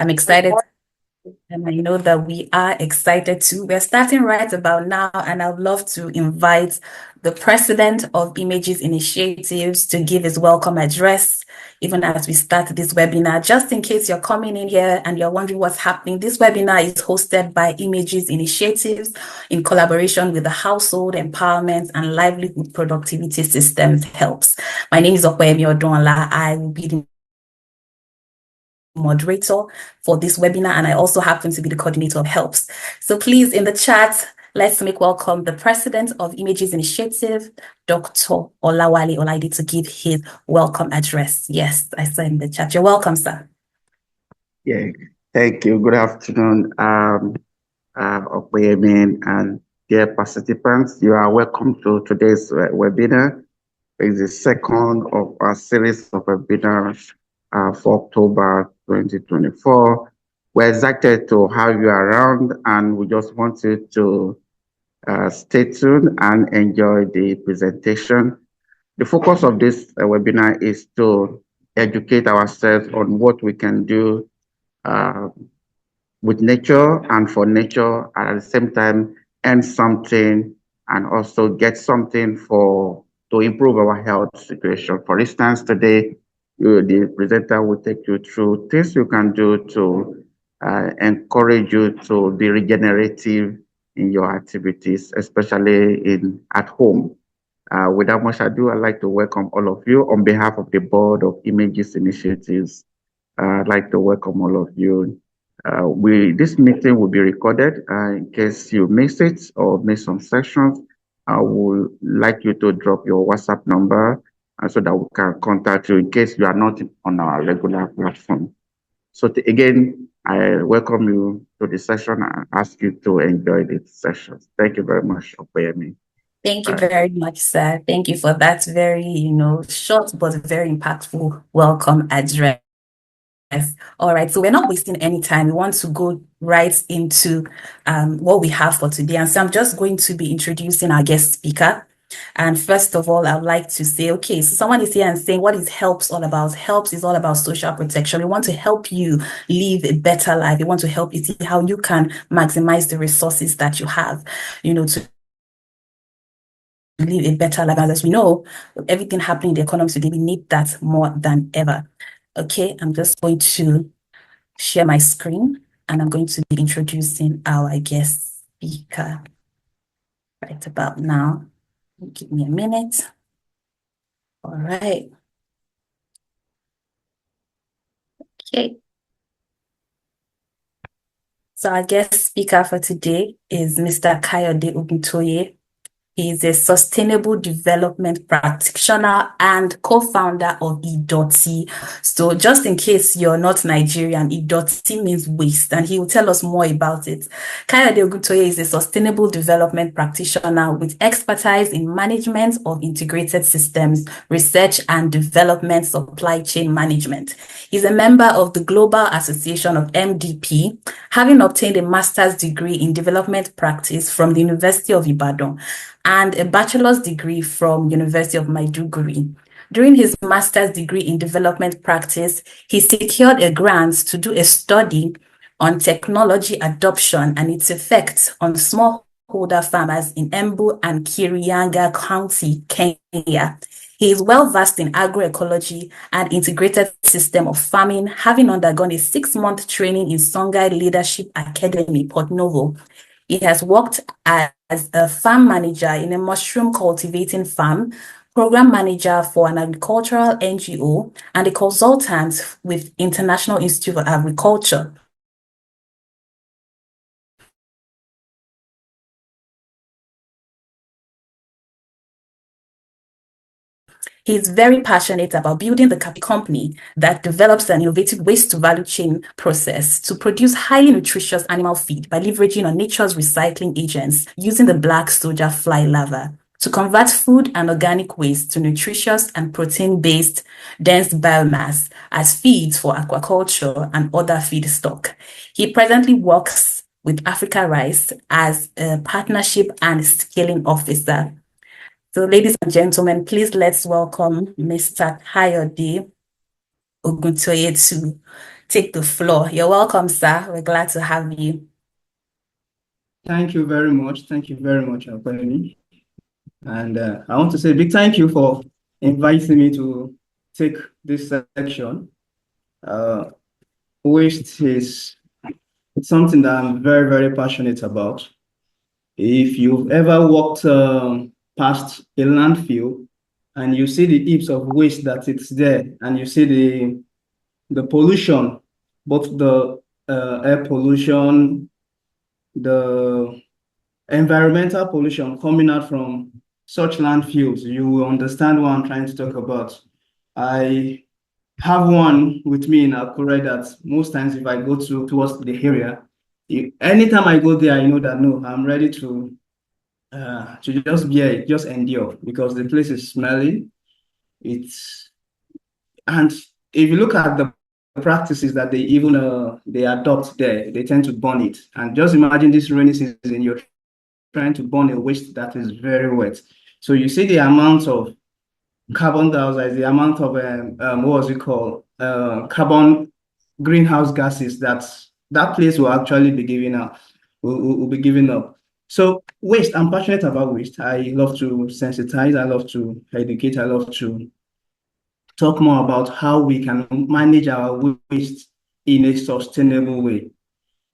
I'm excited, and I know that we are excited too. We're starting right about now, and I'd love to invite the president of Images Initiatives to give his welcome address, even as we start this webinar. Just in case you're coming in here and you're wondering what's happening, this webinar is hosted by Images Initiatives in collaboration with the Household Empowerment and Livelihood Productivity Systems Helps. My name is Okwemi Odonla. I will be the moderator for this webinar, and I also happen to be the coordinator of helps. So please, in the chat, let's make welcome the president of Images Initiative, Dr. Olawale Olaide, to give his welcome address. Yes, I saw in the chat. You're welcome, sir. Yeah, thank you. Good afternoon, Okwemi and dear participants. You are welcome to today's webinar. It's the second of our series of webinars for October 2024. We're excited to have you around, and we just want you to stay tuned and enjoy the presentation. The focus of this webinar is to educate ourselves on what we can do with nature and for nature, and at the same time earn something and also get something to improve our health situation. For instance, today the presenter will take you through things you can do to encourage you to be regenerative in your activities, especially at home. Without much ado, I'd like to welcome all of you on behalf of the Board of Images Initiatives. I'd like to welcome all of you. This meeting will be recorded in case you miss it or miss some sections. I would like you to drop your WhatsApp number so that we can contact you in case you are not on our regular platform. So again, I welcome you to the session and ask you to enjoy the sessions. Thank you very much, Okwemi. Thank you very much, sir. Thank you for that very, short but very impactful welcome address. All right, so we're not wasting any time. We want to go right into what we have for today. And so I'm just going to be introducing our guest speaker. And first of all, I'd like to say, okay, so someone is here and saying, what is HELPS all about? HELPS is all about social protection. We want to help you live a better life. We want to help you see how you can maximize the resources that you have, to live a better life. As we know, with everything happening in the economy today, we need that more than ever. Okay, I'm just going to share my screen, and I'm going to be introducing our guest speaker right about now. Give me a minute. All right. Okay. So our guest speaker for today is Mr. Kayode Oguntoye. He is a sustainable development practitioner and co-founder of Idoti. So just in case you're not Nigerian, Idoti means waste, and he will tell us more about it. Kayode Oguntoye is a sustainable development practitioner with expertise in management of integrated systems, research and development, supply chain management. He's a member of the Global Association of MDP, having obtained a master's degree in development practice from the University of Ibadan and a bachelor's degree from University of Maiduguri. During his master's degree in development practice, he secured a grant to do a study on technology adoption and its effects on smallholder farmers in Embu and Kirinyaga County, Kenya. He is well-versed in agroecology and integrated system of farming, having undergone a 6-month training in Songhai Leadership Academy, Port Novo. He has worked as a farm manager in a mushroom cultivating farm, program manager for an agricultural NGO, and a consultant with International Institute of Agriculture. He is very passionate about building the company that develops an innovative waste-to-value chain process to produce highly nutritious animal feed by leveraging on nature's recycling agents using the black soldier fly larva to convert food and organic waste to nutritious and protein-based dense biomass as feeds for aquaculture and other feedstock. He presently works with Africa Rice as a partnership and scaling officer. So, ladies and gentlemen, please let's welcome Mr. Kayode Oguntoye to take the floor. You're welcome, sir. We're glad to have you. Thank you very much. Thank you very much, Anthony. And I want to say a big thank you for inviting me to take this section. Waste is something that I'm very, very passionate about. If you've ever walked past a landfill and you see the heaps of waste that it's there, and you see the pollution, both the air pollution, the environmental pollution coming out from such landfills, you will understand what I'm trying to talk about. I have one with me in Akure that most times if I go towards the area, anytime I go there, I know that no, I'm ready to just bear it, just endure, because the place is smelly. And if you look at the practices that they adopt there, they tend to burn it. And just imagine this rainy season, you're trying to burn a waste that is very wet. So you see the amount of carbon dioxide, the amount of what was it called? Carbon greenhouse gases that place will actually be giving up, will be giving up. So waste, I'm passionate about waste. I love to sensitize, I love to educate, I love to talk more about how we can manage our waste in a sustainable way.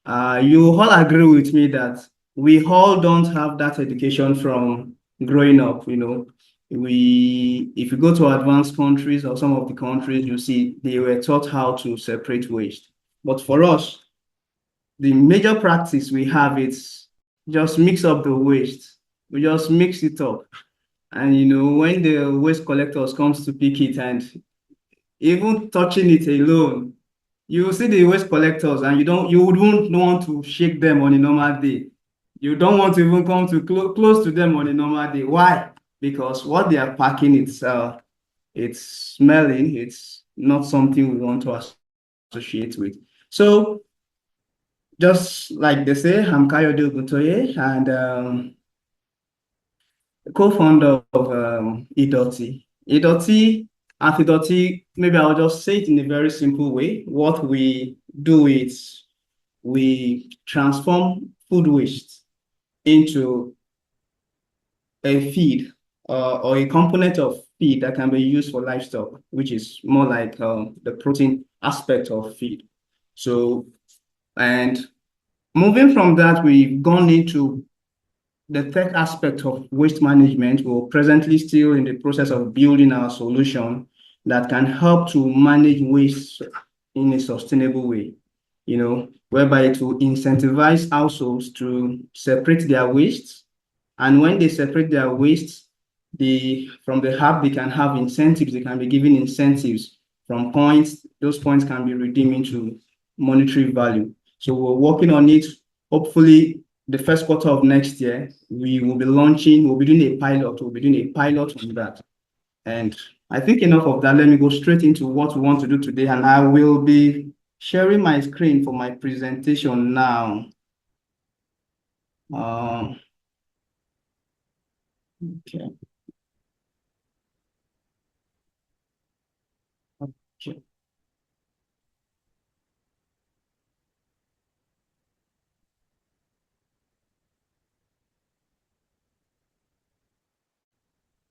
You all agree with me that we all don't have that education from growing up, you know. If you go to advanced countries or some of the countries, you see they were taught how to separate waste. But for us, the major practice we have is just mix up the waste. We just mix it up. And you know, when the waste collectors comes to pick it, and even touching it alone, you see the waste collectors and you wouldn't want to shake them on a normal day. You don't want to even come to close to them on a normal day. Why? Because what they are packing, it's smelling, it's not something we want to associate with. So just like they say, I'm Kayode Oguntoye, and co-founder of Idoti. At Idoti, maybe I'll just say it in a very simple way. What we do is we transform food waste into a feed or a component of feed that can be used for livestock, which is more like the protein aspect of feed. So, and moving from that, we've gone into the tech aspect of waste management. We're presently still in the process of building our solution that can help to manage waste in a sustainable way, you know, whereby it will incentivize households to separate their waste. And when they separate their waste, from the hub, they can have incentives. They can be given incentives from points. Those points can be redeemed into monetary value. So we're working on it. Hopefully, the first quarter of next year, we'll be doing a pilot. We'll be doing a pilot on that. And I think enough of that. Let me go straight into what we want to do today. And I will be sharing my screen for my presentation now. Okay. Okay.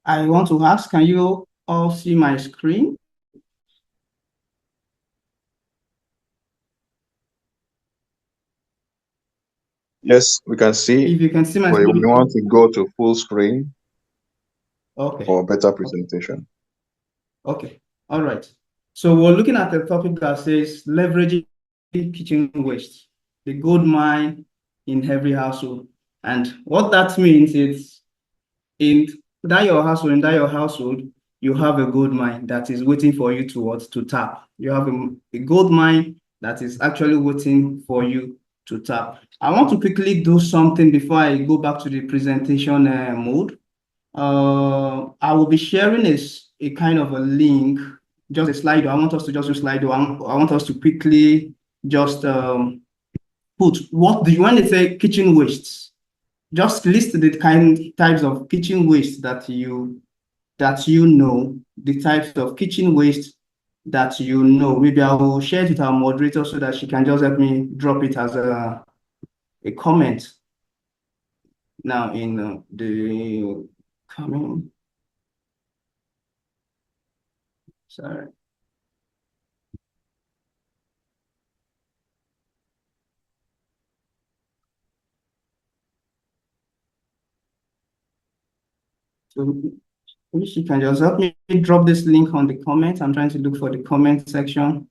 I want to ask, can you all see my screen? Yes, we can see. If you can see my But screen. we want to go to full screen Okay. for better presentation. Okay. All right. So we're looking at a topic that says leveraging kitchen waste, the gold mine in every household. And what that means is in that your household, you have a gold mine that is waiting for you to tap. You have a gold mine that is actually waiting for you to tap. I want to quickly do something before I go back to the presentation mode. I will be sharing a kind of a link, just a slide. I want us to just do Slido. I want us to quickly just put when they say kitchen wastes, just list the types of kitchen waste that you know, the types of kitchen waste that you know. Maybe I will share it with our moderator so that she can just help me drop it as a comment now in the coming. Sorry. So if you can just help me drop this link on the comment. I'm trying to look for the comment section.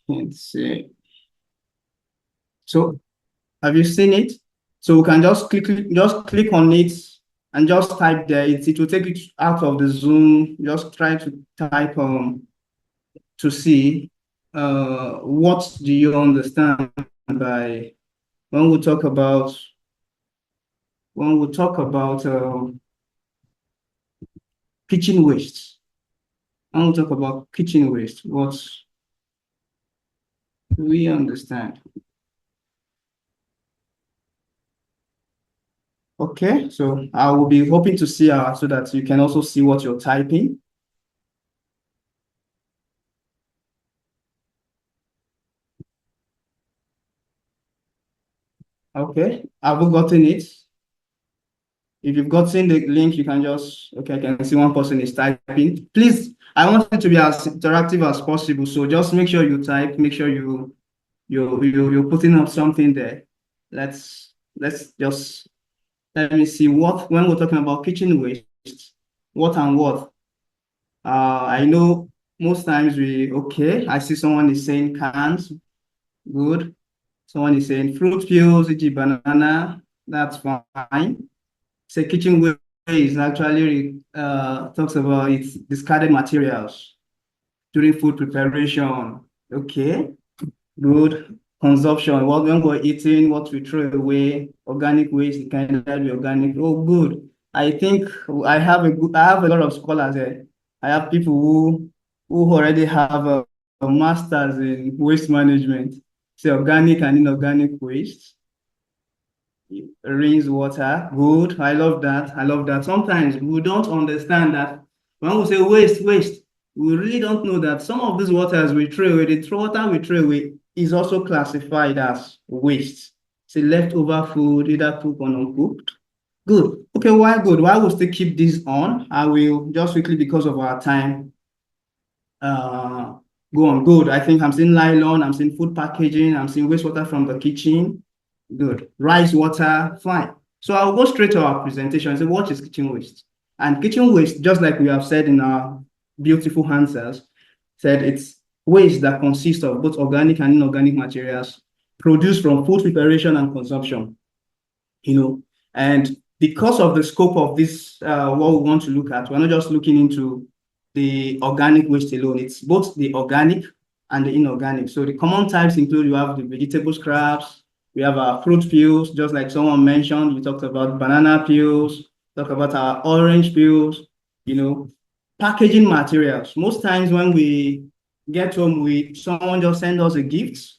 Let's see. So have you seen it? So we can just click on it and just type there. It will take it out of the Zoom. Just try to type to see what do you understand by when we talk about kitchen waste. When we talk about kitchen waste, what do we understand? Okay, so I will be hoping to see so that you can also see what you're typing. Okay, have you gotten it? If you've gotten the link, you can just, okay, I can see one person is typing. Please, I want it to be as interactive as possible. So just make sure you type, make sure you're putting up something there. Let's just, let me see when we're talking about kitchen waste, what and what. I know most times I see someone is saying cans, good. Someone is saying fruit peels, e.g. banana, that's fine. Say kitchen waste actually talks about its discarded materials during food preparation. Okay, good. Consumption, when we're eating, what we throw away, organic waste, it can either be organic. Oh, good. I think I have a lot of scholars there. I have people who already have a master's in waste management. Say organic and inorganic waste. Rinse water, good. I love that. I love that. Sometimes we don't understand that when we say waste, we really don't know that some of these waters we throw away, the water we throw away is also classified as waste. Say leftover food, either cooked or uncooked. Good. Okay, why good? Why will still keep this on? I will just quickly because of our time. Go on. Good. I think I'm seeing nylon, I'm seeing food packaging, I'm seeing wastewater from the kitchen. Good. Rice water, fine. So I'll go straight to our presentation and say, what is kitchen waste? And kitchen waste, just like we have said in our beautiful answers, said it's waste that consists of both organic and inorganic materials produced from food preparation and consumption. And because of the scope of this, what we want to look at, we're not just looking into the organic waste alone. It's both the organic and the inorganic. So the common types include, you have the vegetable scraps, we have our fruit peels, just like someone mentioned. We talked about banana peels, talk about our orange peels, packaging materials. Most times when we get home, someone just send us a gift,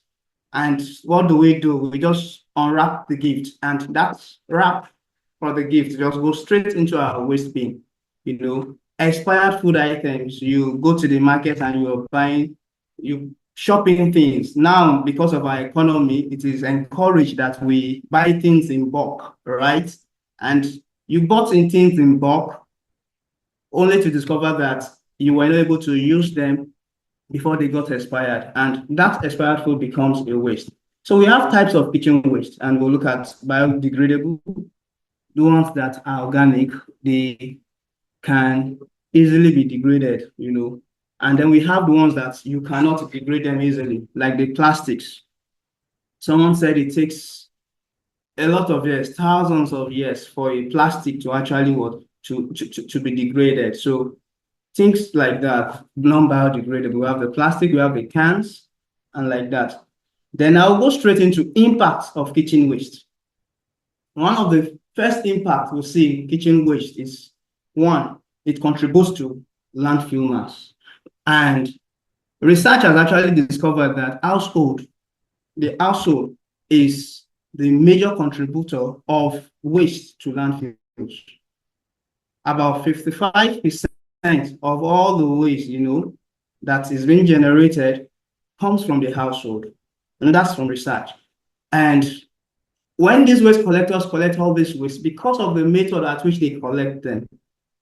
and what do? We just unwrap the gift, and that wrap for the gift just goes straight into our waste bin. Expired food items, you go to the market and you shopping things. Now, because of our economy, it is encouraged that we buy things in bulk, right? And you bought in things in bulk only to discover that you were not able to use them before they got expired, and that expired food becomes a waste. So we have types of kitchen waste, and we'll look at biodegradable, the ones that are organic, they can easily be degraded, and then we have the ones that you cannot degrade them easily, like the plastics. Someone said it takes a lot of years, thousands of years, for a plastic to actually to be degraded. So things like that, non-biodegradable. We have the plastic, we have the cans, and like that. Then I'll go straight into impacts of kitchen waste. One of the first impacts we'll see in kitchen waste is, one, it contributes to landfill mass. And research has actually discovered that the household is the major contributor of waste to landfills. about 55% of all the waste, that is being generated comes from the household. And that's from research. And when these waste collectors collect all this waste, because of the method at which they collect them,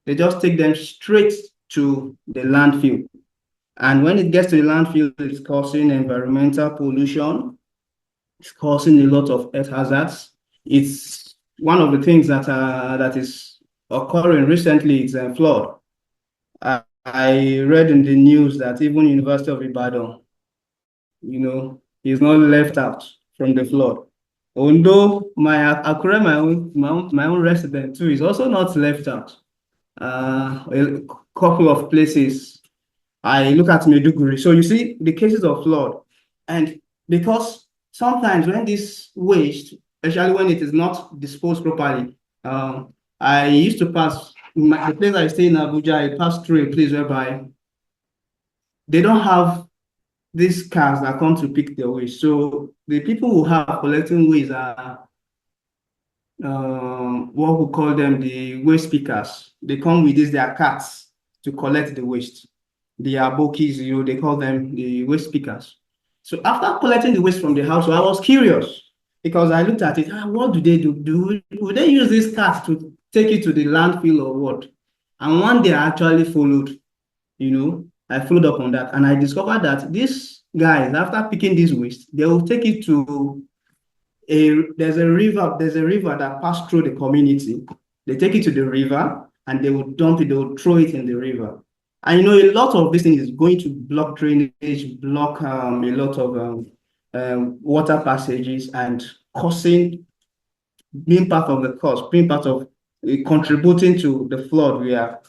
they just take them straight to the landfill. And when it gets to the landfill, it's causing environmental pollution. It's causing a lot of health hazards. It's one of the things that is occurring recently. It's a flood. I read in the news that even University of Ibadan, is not left out from the flood. Although my Akure, my own resident too, is also not left out. A couple of places. I look at Maiduguri. So you see the cases of flood, and because sometimes when this waste, especially when it is not disposed properly, I used to pass the place I stay in Abuja. I passed through a place whereby they don't have these cars that come to pick their waste. So the people who have collecting waste are what we call them the waste pickers. They come with their carts to collect the waste. The abokis, they call them the waste pickers. So after collecting the waste from the house, I was curious because I looked at it. What do they do? Would they use these carts to take it to the landfill or what? And one day I actually followed, I followed up on that, and I discovered that these guys, after picking this waste, they will take it to there's a river that passes through the community. They take it to the river and they will dump it, they will throw it in the river. And a lot of this thing is going to block drainage, block a lot of water passages, and being part of the cause, being part of contributing to the flood we are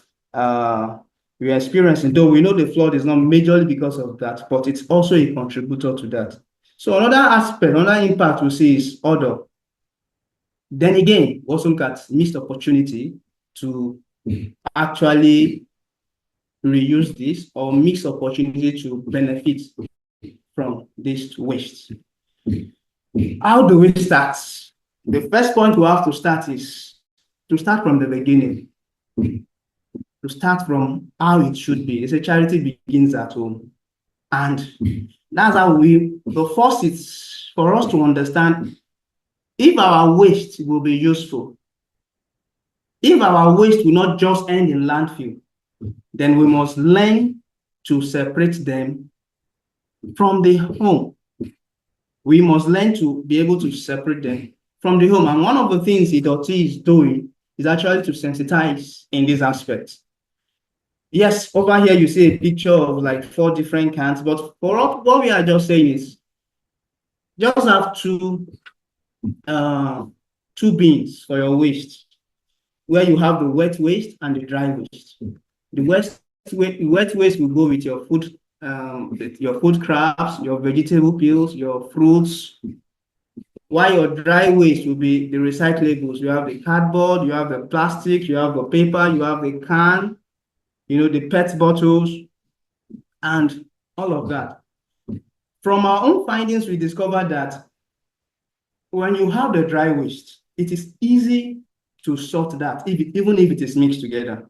experiencing. Though we know the flood is not majorly because of that, but it's also a contributor to that. So another aspect, another impact we see is odor. Then again, also look at missed opportunity to actually reuse this or missed opportunity to benefit from this waste. How do we start? The first point we have to start is to start from the beginning. To start from how it should be. They say charity begins at home. And that's how the first is for us to understand if our waste will be useful, if our waste will not just end in landfill, then we must learn to separate them from the home. We must learn to be able to separate them from the home. And one of the things Idoti is doing is actually to sensitize in this aspect. Yes, over here you see a picture of like 4 different cans, but for us, what we are just saying is just have two bins for your waste, where you have the wet waste and the dry waste. The wet waste will go with your food scraps, your vegetable peels, your fruits. While your dry waste will be the recyclables. You have the cardboard, you have the plastic, you have the paper, you have the can, the PET bottles, and all of that. From our own findings, we discovered that when you have the dry waste, it is easy to sort that, even if it is mixed together.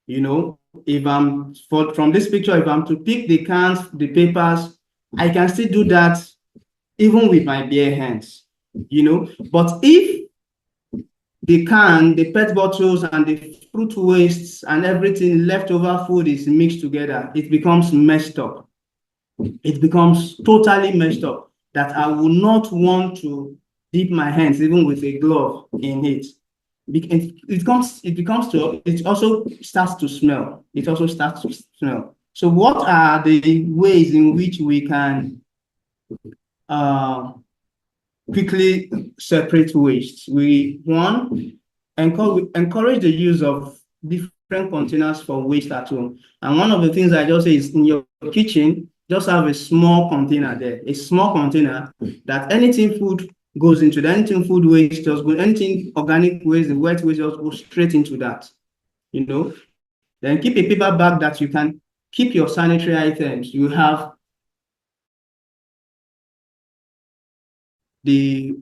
If from this picture, if I'm to pick the cans, the papers, I can still do that even with my bare hands, But if the can, the PET bottles, and the fruit wastes and everything, leftover food is mixed together, it becomes messed up. It becomes totally messed up that I will not want to dip my hands, even with a glove, in it. It also starts to smell. It also starts to smell. So what are the ways in which we can quickly separate waste? One, encourage the use of different containers for waste at home. And one of the things I just say is in your kitchen, just have a small container there, a small container that anything food goes into, anything food waste just goes, anything organic waste, the wet waste just goes straight into that, Then keep a paper bag that you can keep your sanitary items. You have the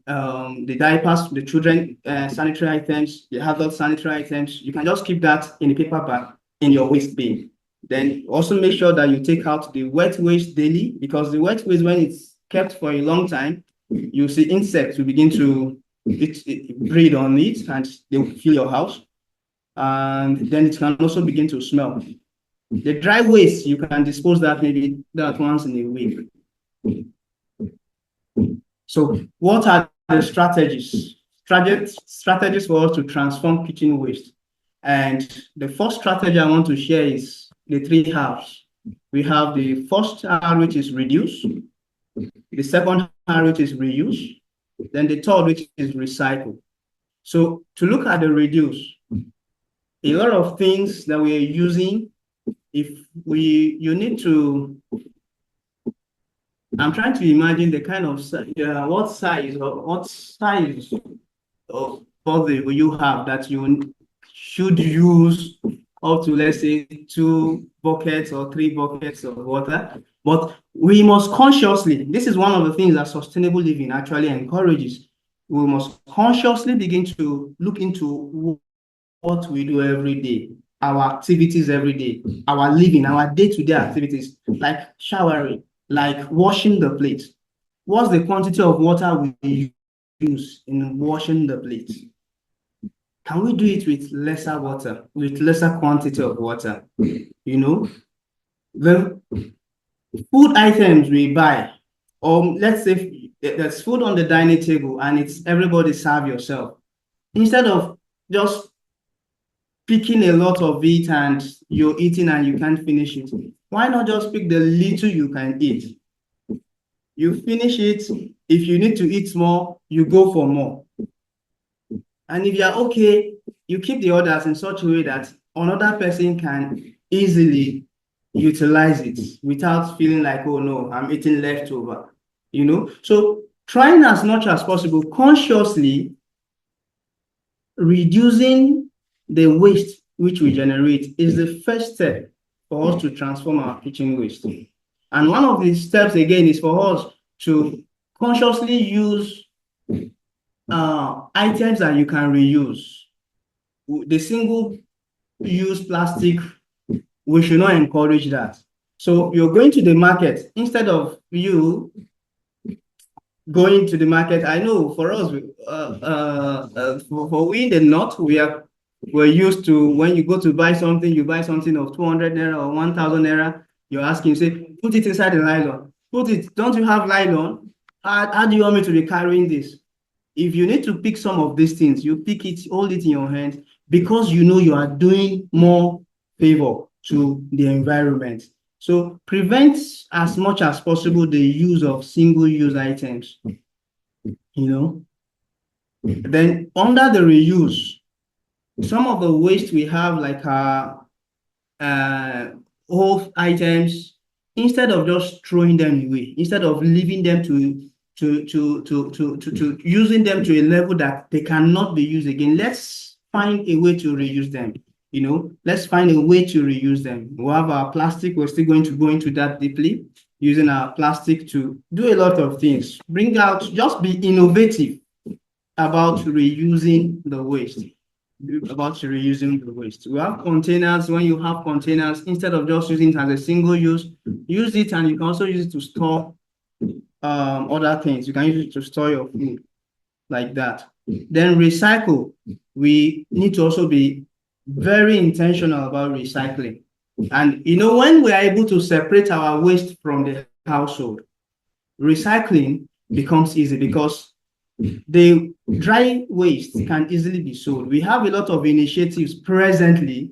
diapers, the children sanitary items, the adult sanitary items. You can just keep that in a paper bag in your waste bin. Then also make sure that you take out the wet waste daily, because the wet waste, when it's kept for a long time, you see insects will begin to breed on it and they will fill your house. And then it can also begin to smell. The dry waste, you can dispose that maybe that once in a week. So what are the strategies? Strategies for us to transform kitchen waste. And the first strategy I want to share is the 3 R's. We have the first R, which is reduce, the second R, which is reuse, then the third, which is recycle. So to look at the reduce, a lot of things that we are using, you need to, I'm trying to imagine the kind of what size of bottle you have that you should use up to, let's say, 2 buckets or 3 buckets of water. But we must consciously, this is one of the things that sustainable living actually encourages. We must consciously begin to look into what we do every day, our activities every day, our living, our day-to-day activities, like showering, like washing the plate. What's the quantity of water we use in washing the plate? Can we do it with lesser water, with lesser quantity of water? You know, the food items we buy, or let's say there's food on the dining table and it's everybody serve yourself. Instead of just picking a lot of it and you're eating and you can't finish it, why not just pick the little you can eat? You finish it. If you need to eat more, you go for more. And if you're okay, you keep the orders in such a way that another person can easily utilize it without feeling like, oh no, I'm eating leftover, you know? So trying as much as possible, consciously reducing the waste which we generate is the first step for us to transform our kitchen waste. And one of the steps, again, is for us to consciously use items that you can reuse. The single-use plastic, we should not encourage that. So you're going to the market, instead of you going to the market. I know for us, for we in the north, we're used to, when you go to buy something, you buy something of 200 naira or 1,000 naira, you're asking, say, put it inside the nylon. Put it, don't you have nylon? How do you want me to be carrying this? If you need to pick some of these things, you pick it, hold it in your hand, because you know you are doing more favor to the environment. So prevent as much as possible the use of single-use items, you know. Then under the reuse, some of the waste we have, like our old items, instead of just throwing them away, instead of leaving them to using them to a level that they cannot be used again, let's find a way to reuse them. You know, let's find a way to reuse them. We have our plastic. We're still going to go into that deeply, using our plastic to do a lot of things. Bring out, just be innovative about reusing the waste. About reusing the waste. We have containers. When you have containers, instead of just using it as a single use, use it, and you can also use it to store other things. You can use it to store your food, like that. Then recycle. We need to also be very intentional about recycling. And you know, when we are able to separate our waste from the household, recycling becomes easy, because the dry waste can easily be sold. We have a lot of initiatives presently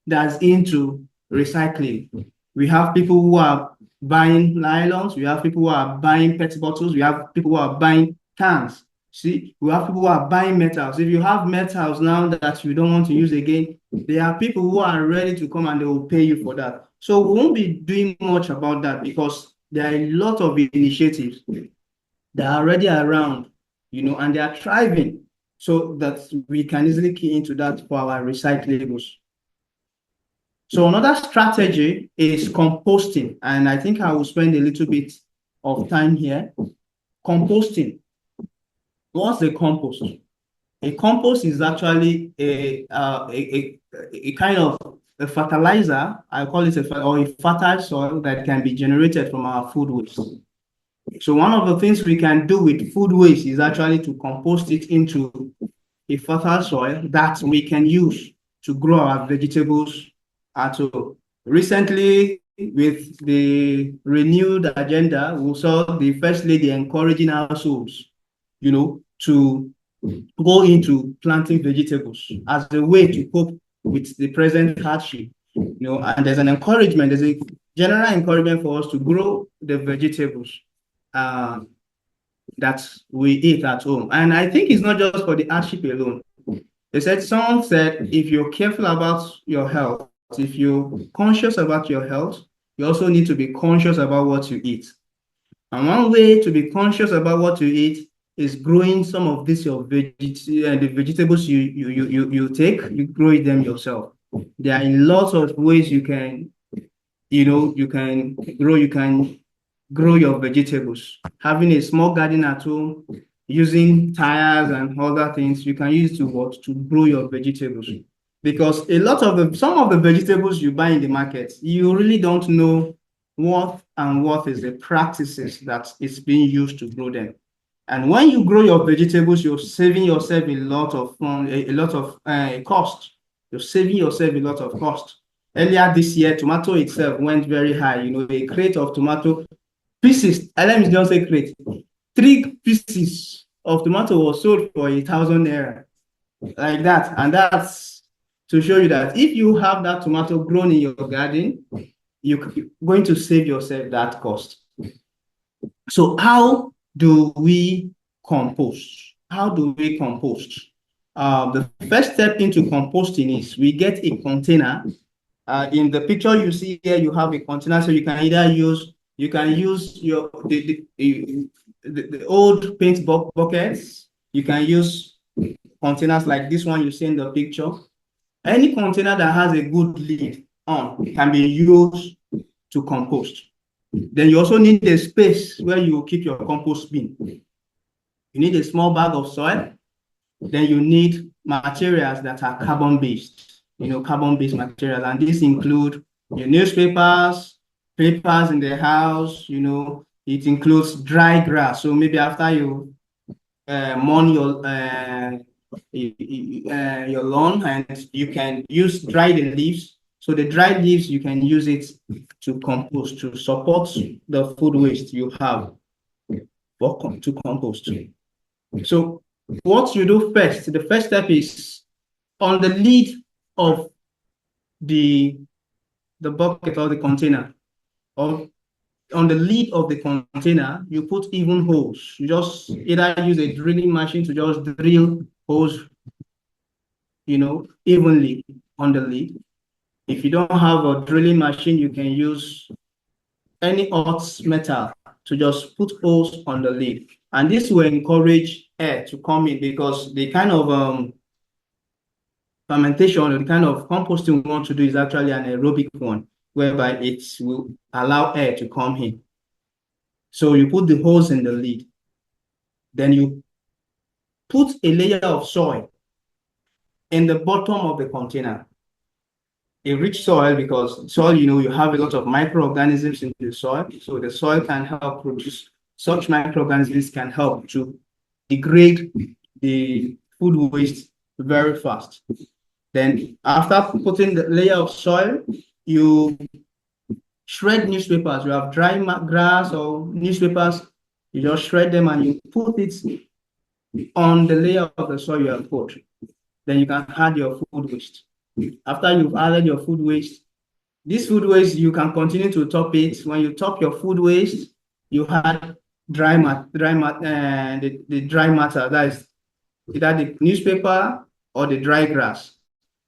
that's into recycling. We have people who are buying nylons, we have people who are buying PET bottles, we have people who are buying cans. See, we have people who are buying metals. If you have metals now that you don't want to use again, there are people who are ready to come and they will pay you for that. So we won't be doing much about that, because there are a lot of initiatives that are already around, you know, and they are thriving, so that we can easily key into that for our recyclables. So another strategy is composting, and I think I will spend a little bit of time here. Composting. What's a compost? A compost is actually a kind of a fertilizer. I call it or a fertile soil that can be generated from our food waste. So one of the things we can do with food waste is actually to compost it into a fertile soil that we can use to grow our vegetables. And so recently, with the renewed agenda, we saw the First Lady encouraging households, to go into planting vegetables as a way to cope with the present hardship. And there's a general encouragement for us to grow the vegetables that we eat at home. And I think it's not just for the hardship alone. Someone said, if you're careful about your health, if you're conscious about your health, you also need to be conscious about what you eat. And one way to be conscious about what you eat is growing some of this the vegetables you take, you grow them yourself. There are lots of ways you can grow your vegetables. Having a small garden at home, using tires and other things, you can use to grow your vegetables. Because some of the vegetables you buy in the market, you really don't know what is the practices that is being used to grow them. And when you grow your vegetables, you're saving yourself a lot of cost. You're saving yourself a lot of cost. Earlier this year, tomato itself went very high. A crate of tomato pieces, let me just say crate, 3 pieces of tomato was sold for 1,000 naira, like that. And that's to show you that if you have that tomato grown in your garden, you're going to save yourself that cost. So how do we compost? How do we compost? The first step into composting is we get a container. In the picture you see here, you have a container, so you can either use your the old paint buckets. You can use containers like this one you see in the picture. Any container that has a good lid on can be used to compost. Then you also need a space where you keep your compost bin. You need a small bag of soil. Then you need materials that are carbon-based, carbon-based materials. And these include your newspapers, papers in the house, it includes dry grass. So maybe after you mow your lawn, and you can use dried leaves. So the dried leaves, you can use it to compost, to support the food waste you have to compost. So what you do first, the first step is on the lid of the bucket or the container, or on the lid of the container, you put even holes. You just either use a drilling machine to just drill holes, evenly on the lid. If you don't have a drilling machine, you can use any hot metal to just put holes on the lid. And this will encourage air to come in, because the kind of fermentation, the kind of composting we want to do is actually an aerobic one, whereby it will allow air to come in. So you put the holes in the lid. Then you put a layer of soil in the bottom of the container. A rich soil, because soil, you have a lot of microorganisms in the soil. So the soil can help produce, such microorganisms can help to degrade the food waste very fast. Then after putting the layer of soil, you shred newspapers. You have dry grass or newspapers, you just shred them and you put it on the layer of the soil you have put. Then you can add your food waste. After you've added your food waste, this food waste, you can continue to top it. When you top your food waste, you add the dry matter, that is either the newspaper or the dry grass.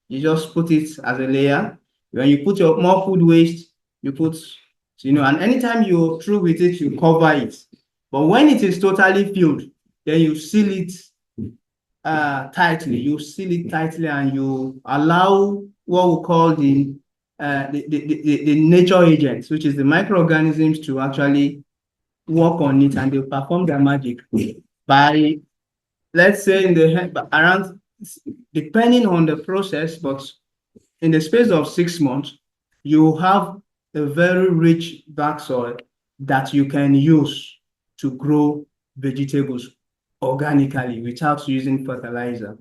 You just put it as a layer. When you put your more food waste, you put, and anytime you're through with it, you cover it. But when it is totally filled, then you seal it tightly. You seal it tightly, and you allow what we call the nature agents, which is the microorganisms, to actually work on it, and they perform their magic by let's say in the around, depending on the process, but in the space of 6 months, you have a very rich back soil that you can use to grow vegetables organically without using fertilizer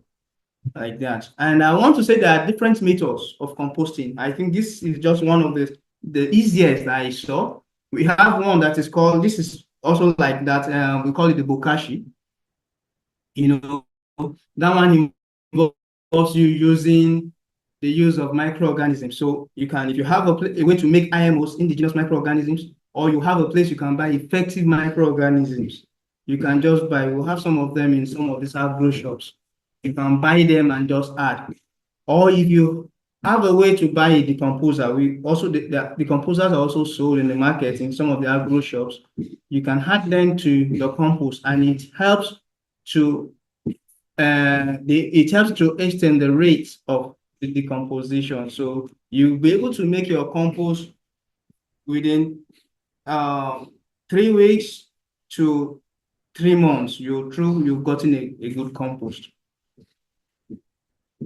like that. And I want to say there are different methods of composting. I think this is just one of the easiest I saw. We have one that is called, this is also like that, we call it the bokashi. You know, that one involves you using the use of microorganisms. So you can, if you have a way to make IMOs, indigenous microorganisms, or you have a place you can buy effective microorganisms, you can just buy. We'll have some of them in some of these agro shops. You can buy them and just add. Or if you have a way to buy a decomposer, we also the decomposers are also sold in the market in some of the agro shops. You can add them to the compost, and it helps to extend the rate of the decomposition. So you'll be able to make your compost within 3 weeks to 3 months. You've gotten a good compost.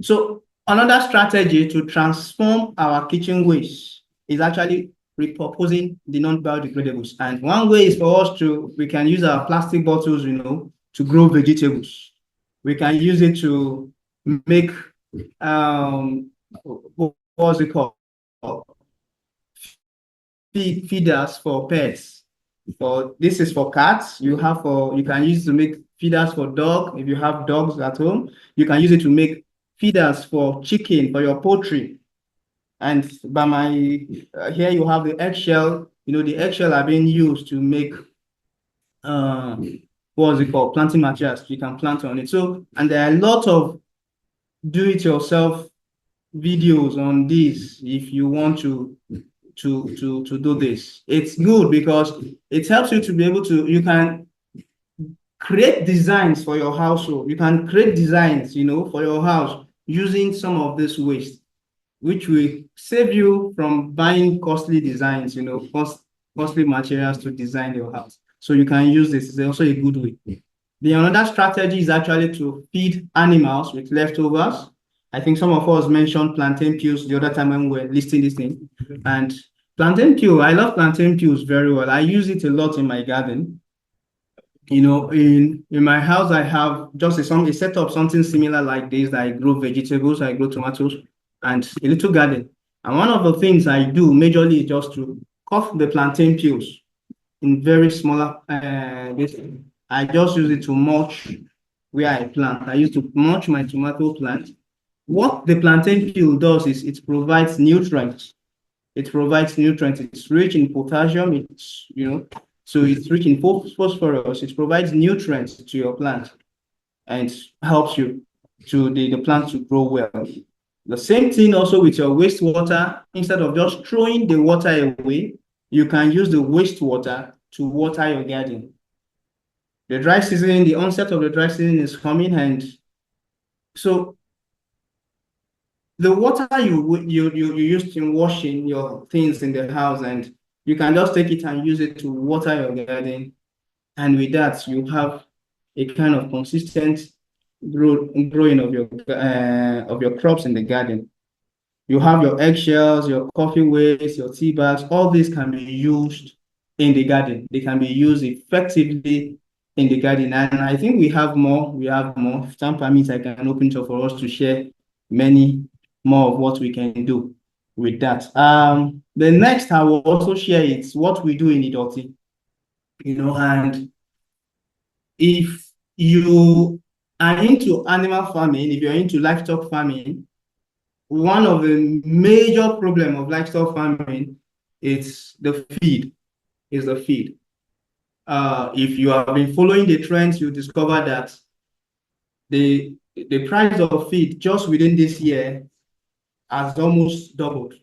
So another strategy to transform our kitchen waste is actually repurposing the non-biodegradables. And one way is for us we can use our plastic bottles, to grow vegetables. We can use it to make, what's it called? Feeders for pets. This is for cats. You can use it to make feeders for dog. If you have dogs at home, you can use it to make feeders for chicken, for your poultry. And by my here you have the eggshell. The eggshell are being used to make what's it called? Planting materials. You can plant on it. So, and there are a lot of do-it-yourself videos on this if you want to do this. It's good because it helps you to be able to, you can create designs for your household. You can create designs, for your house using some of this waste, which will save you from buying costly designs, costly materials to design your house. So you can use this. It's also a good way. The another strategy is actually to feed animals with leftovers. I think some of us mentioned plantain peels the other time when we were listing this thing. And plantain peel, I love plantain peels very well. I use it a lot in my garden. In my house, I have just a setup, something similar like this. I grow vegetables, I grow tomatoes, and a little garden. And one of the things I do majorly is just to cut the plantain peels in very smaller. I just use it to mulch where I plant. I used to mulch my tomato plant. What the plantain peel does is it provides nutrients. It's rich in potassium. So it's rich in phosphorus. It provides nutrients to your plant and helps you the plant to grow well. The same thing also with your wastewater. Instead of just throwing the water away, you can use the wastewater to water your garden. The onset of the dry season is coming, and so the water you used in washing your things in the house, and you can just take it and use it to water your garden, and with that you have a kind of consistent growing of your crops in the garden. You have your eggshells, your coffee waste, your tea bags. All these can be used in the garden. They can be used effectively in the garden. And I think we have more. If time permits, I can open it up for us to share many more of what we can do with that. The next I will also share is what we do in Idoti. And if you are into animal farming, if you're into livestock farming, one of the major problem of livestock farming is the feed. If you have been following the trends, you discover that the price of feed just within this year has almost doubled.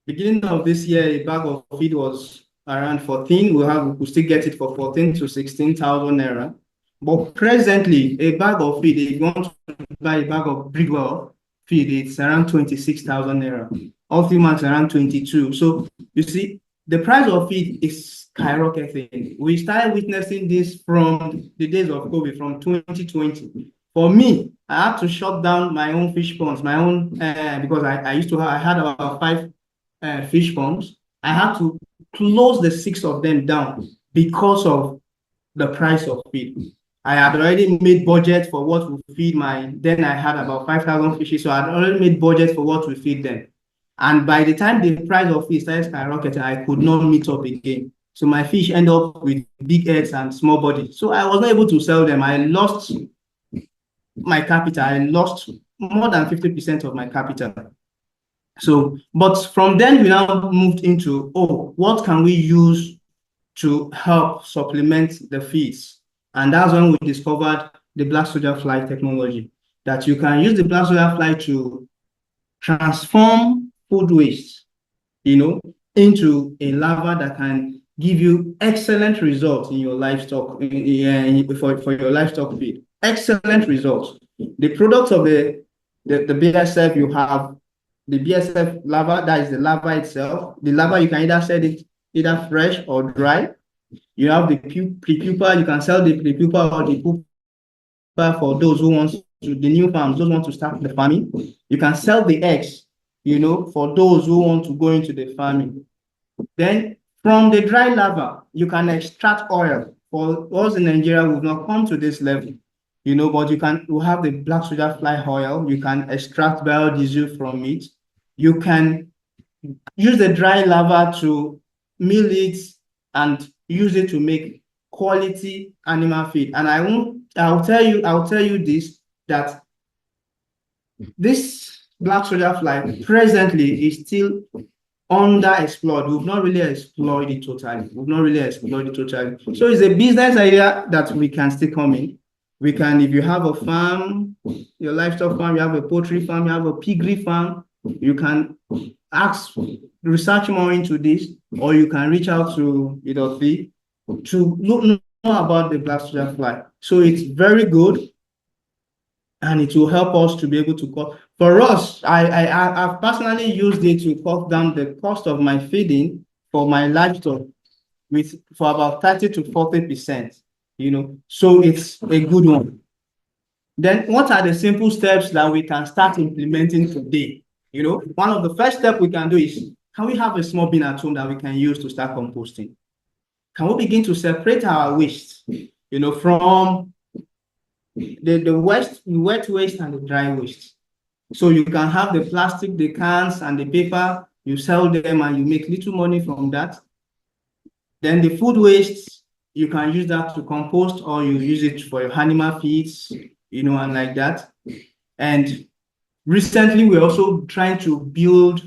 Beginning of this year, a bag of feed was around 14. We could still get it for 14 to 16,000 naira. But presently, a bag of feed, if you want to buy a bag of Bridwell feed, it's around 26,000 naira. Ultimax around 22. So you see, the price of feed is skyrocketing. We started witnessing this from the days of COVID, from 2020. For me, I had to shut down my own fish ponds, my own, because I had about 5 fish ponds. I had to close the 6 of them down because of the price of feed. I had already made budget for what we feed then I had about 5,000 fishes, so I had already made budget for what we feed them. And by the time the price of fish started skyrocketing, I could not meet up again. So my fish end up with big heads and small bodies. So I was not able to sell them. I lost my capital. I lost more than 50% of my capital. So, but from then we now moved into, what can we use to help supplement the feeds? And that's when we discovered the black soldier fly technology, that you can use the black soldier fly to transform food waste, into a larva that can give you excellent results in your livestock, for your livestock feed. Excellent results. The products of the BSF, you have the BSF larva, that is the larva itself. The larva, you can either sell it either fresh or dry. You have the pre-pupa, you can sell the pre-pupa or the pupa for those who want to, the new farms, those who want to start the farming. You can sell the eggs, for those who want to go into the farming. Then from the dry larva, you can extract oil. For us in Nigeria, we've not come to this level, but you have the black soldier fly oil. You can extract biodiesel from it. You can use the dry larva to mill it and use it to make quality animal feed. And I'll tell you this, that this black soldier fly presently is still underexplored. We've not really explored it totally. So it's a business idea that we can still come in. We can, if you have a farm, your livestock farm, you have a poultry farm, you have a piggery farm, you can research more into this, or you can reach out to Idoti to know about the black soldier fly. So it's very good, and it will help us to be able to cut. For us, I've personally used it to cut down the cost of my feeding for my livestock for about 30 to 40%. So it's a good one. Then what are the simple steps that we can start implementing today? One of the first steps we can do is, can we have a small bin at home that we can use to start composting? Can we begin to separate our waste, from the wet waste and the dry waste? So you can have the plastic, the cans, and the paper, you sell them and you make little money from that. Then the food waste, you can use that to compost, or you use it for your animal feeds, and like that. And recently, we're also trying to build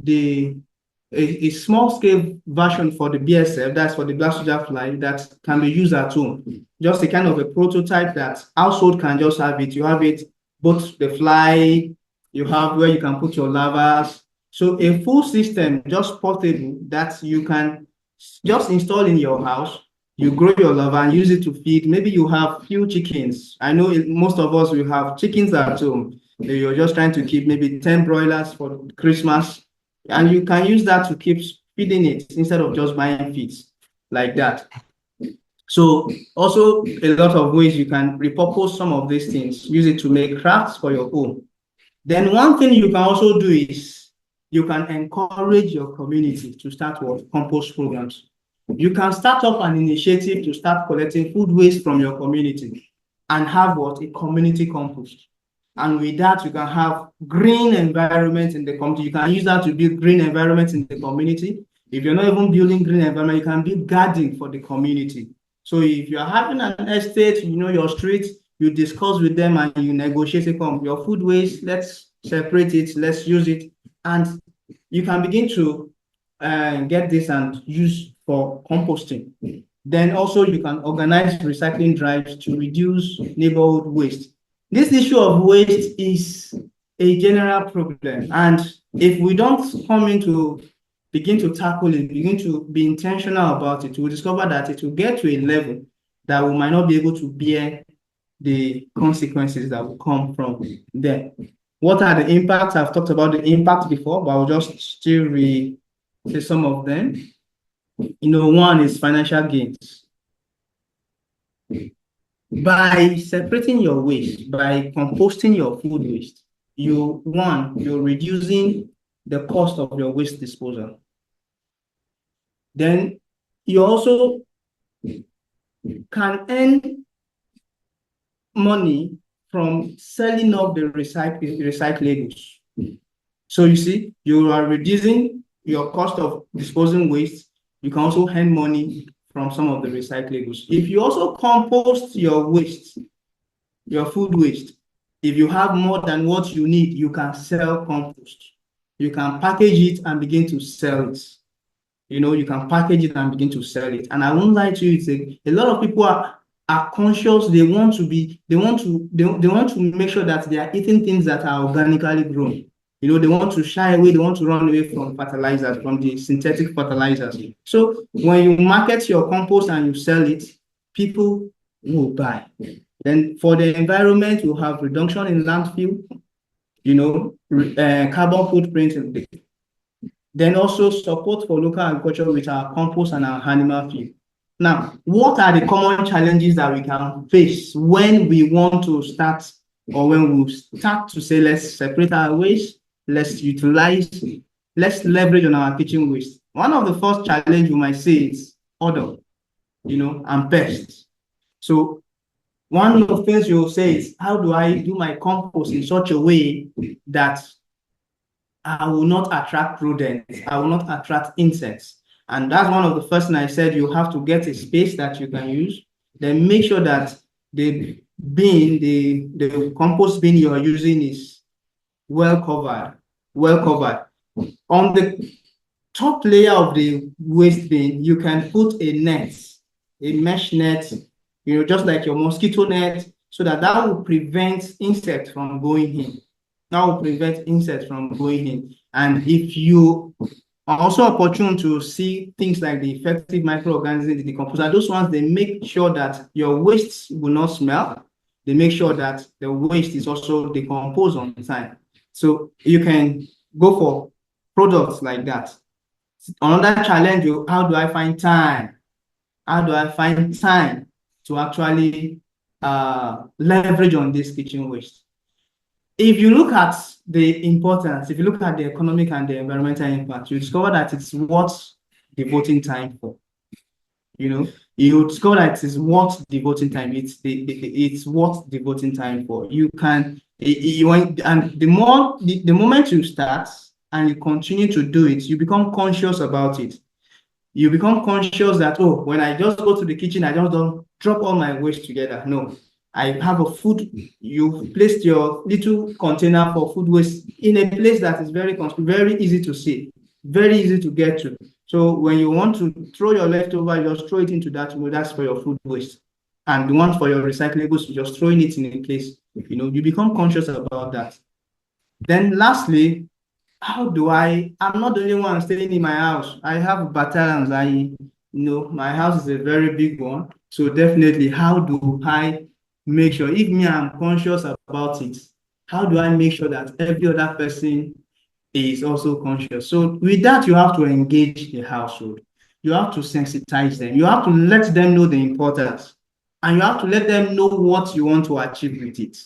a small scale version for the BSF, that's for the black soldier fly, that can be used at home. Just a kind of a prototype that household can just have it. You have it, both the fly, you have where you can put your larvas. So a full system, just portable, that you can just install in your house. You grow your larva and use it to feed. Maybe you have few chickens. I know most of us will have chickens at home. You're just trying to keep maybe 10 broilers for Christmas, and you can use that to keep feeding it instead of just buying feeds like that. So also a lot of ways you can repurpose some of these things, use it to make crafts for your home. Then one thing you can also do is you can encourage your community to start compost programs. You can start up an initiative to start collecting food waste from your community and have a community compost. And with that, you can have green environment in the community. You can use that to build green environment in the community. If you're not even building green environment, you can build garden for the community. So if you're having an estate, your street, you discuss with them and you negotiate, your food waste, let's separate it, let's use it. And you can begin to get this and use for composting. Then also you can organize recycling drives to reduce neighborhood waste. This issue of waste is a general problem, and if we don't begin to tackle it, begin to be intentional about it, we'll discover that it will get to a level that we might not be able to bear the consequences that will come from there. What are the impacts? I've talked about the impact before, but I'll just still say some of them. One is financial gains. By separating your waste, by composting your food waste, you're reducing the cost of your waste disposal. Then you also can earn money from selling off the recyclables. So you see, you are reducing your cost of disposing waste. You can also earn money from some of the recyclables. If you also compost your waste, your food waste, if you have more than what you need, you can sell compost. You can package it and begin to sell it. You can package it and begin to sell it. And I won't lie to you, a lot of people are conscious. They want to make sure that they are eating things that are organically grown. They want to shy away, they want to run away from fertilizers, from the synthetic fertilizers. So when you market your compost and you sell it, people will buy. Then for the environment, you have reduction in landfill, carbon footprint. Then also support for local agriculture with our compost and our animal feed. Now, what are the common challenges that we can face when we want to start, or when we start to say, let's separate our waste, let's utilize, let's leverage on our kitchen waste? One of the first challenge you might say is odor, and pests. So one of the things you'll say is, how do I do my compost in such a way that I will not attract rodents, I will not attract insects? And that's one of the first things I said. You have to get a space that you can use. Then make sure that the bin, the compost bin you are using is well covered. On the top layer of the waste bin, you can put a net, a mesh net, just like your mosquito net, so that will prevent insects from going in. And if you are also opportune to see things like the effective microorganisms in the decomposer, those ones, they make sure that your waste will not smell. They make sure that the waste is also decomposed on time. So you can go for products like that. Another challenge, how do I find time? How do I find time to actually leverage on this kitchen waste? If you look at the importance, if you look at the economic and the environmental impact, you discover that it's worth devoting time for. You discover that it's worth devoting time. It's worth devoting time for. You can, and the moment you start and you continue to do it, you become conscious about it. You become conscious that, oh, when I just go to the kitchen, I just don't drop all my waste together. No, I have a food. You placed your little container for food waste in a place that is very easy to see, very easy to get to. So when you want to throw your leftover, you just throw it into that. That's for your food waste. And the one for your recyclables, you just throwing it in a place. You become conscious about that. Then lastly, I'm not the only one staying in my house. I have battalions. My house is a very big one. So definitely, how do I make sure, if I'm conscious about it, how do I make sure that every other person is also conscious? So with that, you have to engage the household. You have to sensitize them. You have to let them know the importance. And you have to let them know what you want to achieve with it.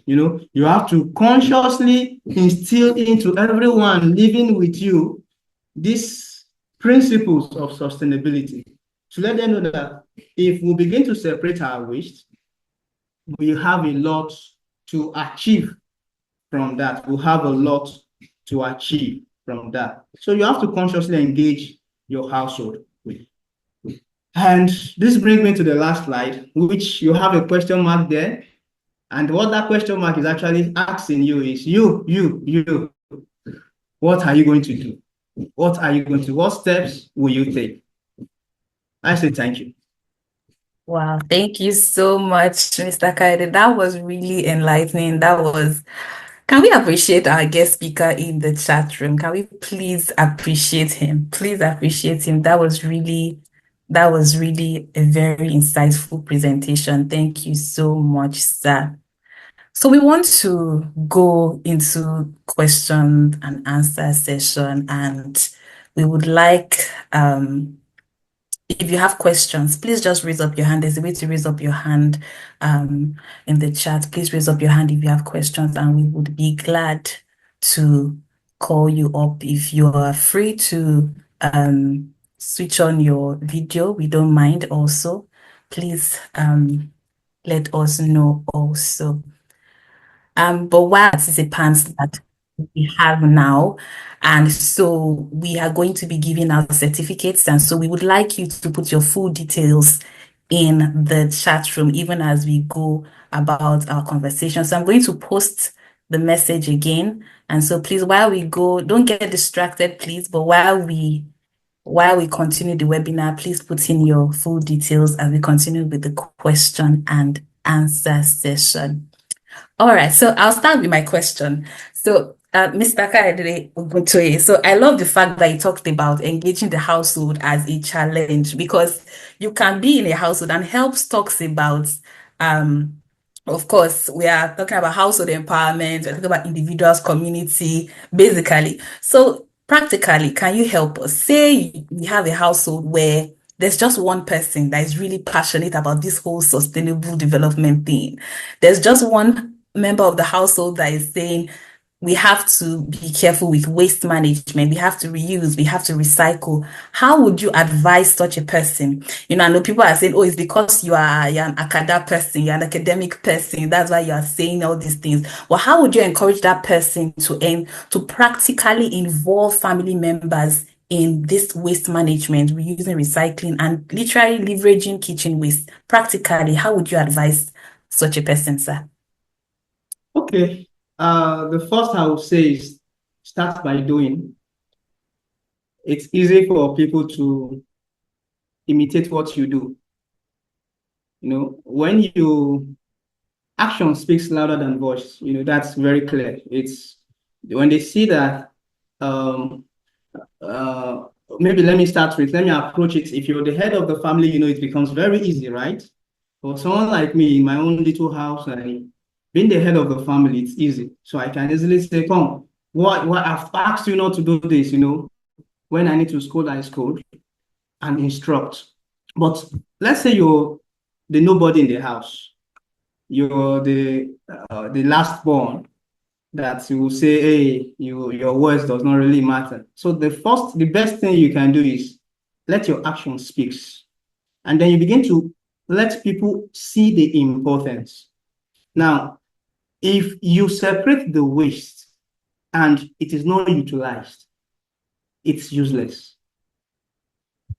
You have to consciously instill into everyone living with you these principles of sustainability, to let them know that if we begin to separate our waste, we have a lot to achieve from that. We have a lot to achieve from that. So you have to consciously engage your household. And this brings me to the last slide, which you have a question mark there. And what that question mark is actually asking you is, you, what are you going to do? What steps will you take? I say thank you. Wow, thank you so much, Mr. Kayode. That was really enlightening. Can we appreciate our guest speaker in the chat room? Can we please appreciate him? Please appreciate him. That was really a very insightful presentation. Thank you so much, sir. So we want to go into question and answer session, and we would like if you have questions, please just raise up your hand. There's a way to raise up your hand in the chat. Please raise up your hand if you have questions, and we would be glad to call you up. If you are free to switch on your video, we don't mind also. Please let us know also. But while participants that we have now, and so we are going to be giving out certificates, and so we would like you to put your full details in the chat room, even as we go about our conversation. So I'm going to post the message again, and so please, while we go, don't get distracted, please. But while we continue the webinar, please put in your full details as we continue with the question and answer session. All right, so I'll start with my question. So, Mr. Kayode Oguntoye, so I love the fact that you talked about engaging the household as a challenge, because you can be in a household, and HELPS talks about, of course, we are talking about household empowerment, we're talking about individuals, community, basically. So practically, can you help us? Say we have a household where there's just one person that is really passionate about this whole sustainable development thing. There's just one member of the household that is saying we have to be careful with waste management, we have to reuse, we have to recycle. How would you advise such a person? You know, I know people are saying, oh, it's because you're an academic person, you're an academic person, that's why you are saying all these things. Well, how would you encourage that person to practically involve family members in this waste management, reusing, recycling, and literally leveraging kitchen waste? Practically, how would you advise such a person, sir? Okay. The first I would say is start by doing. It's easy for people to imitate what you do. You know, when action speaks louder than voice, you know, that's very clear. It's when they see that, maybe let me approach it. If you're the head of the family, you know, it becomes very easy, right? For someone like me in my own little house, and being the head of the family, it's easy. So I can easily say, come, what I've asked you not to do this, you know, when I need to scold, I scold and instruct. But let's say you're the nobody in the house. You're the last born, that you will say, hey, your words does not really matter. So the best thing you can do is let your action speak. And then you begin to let people see the importance. Now, if you separate the waste and it is not utilized, it's useless.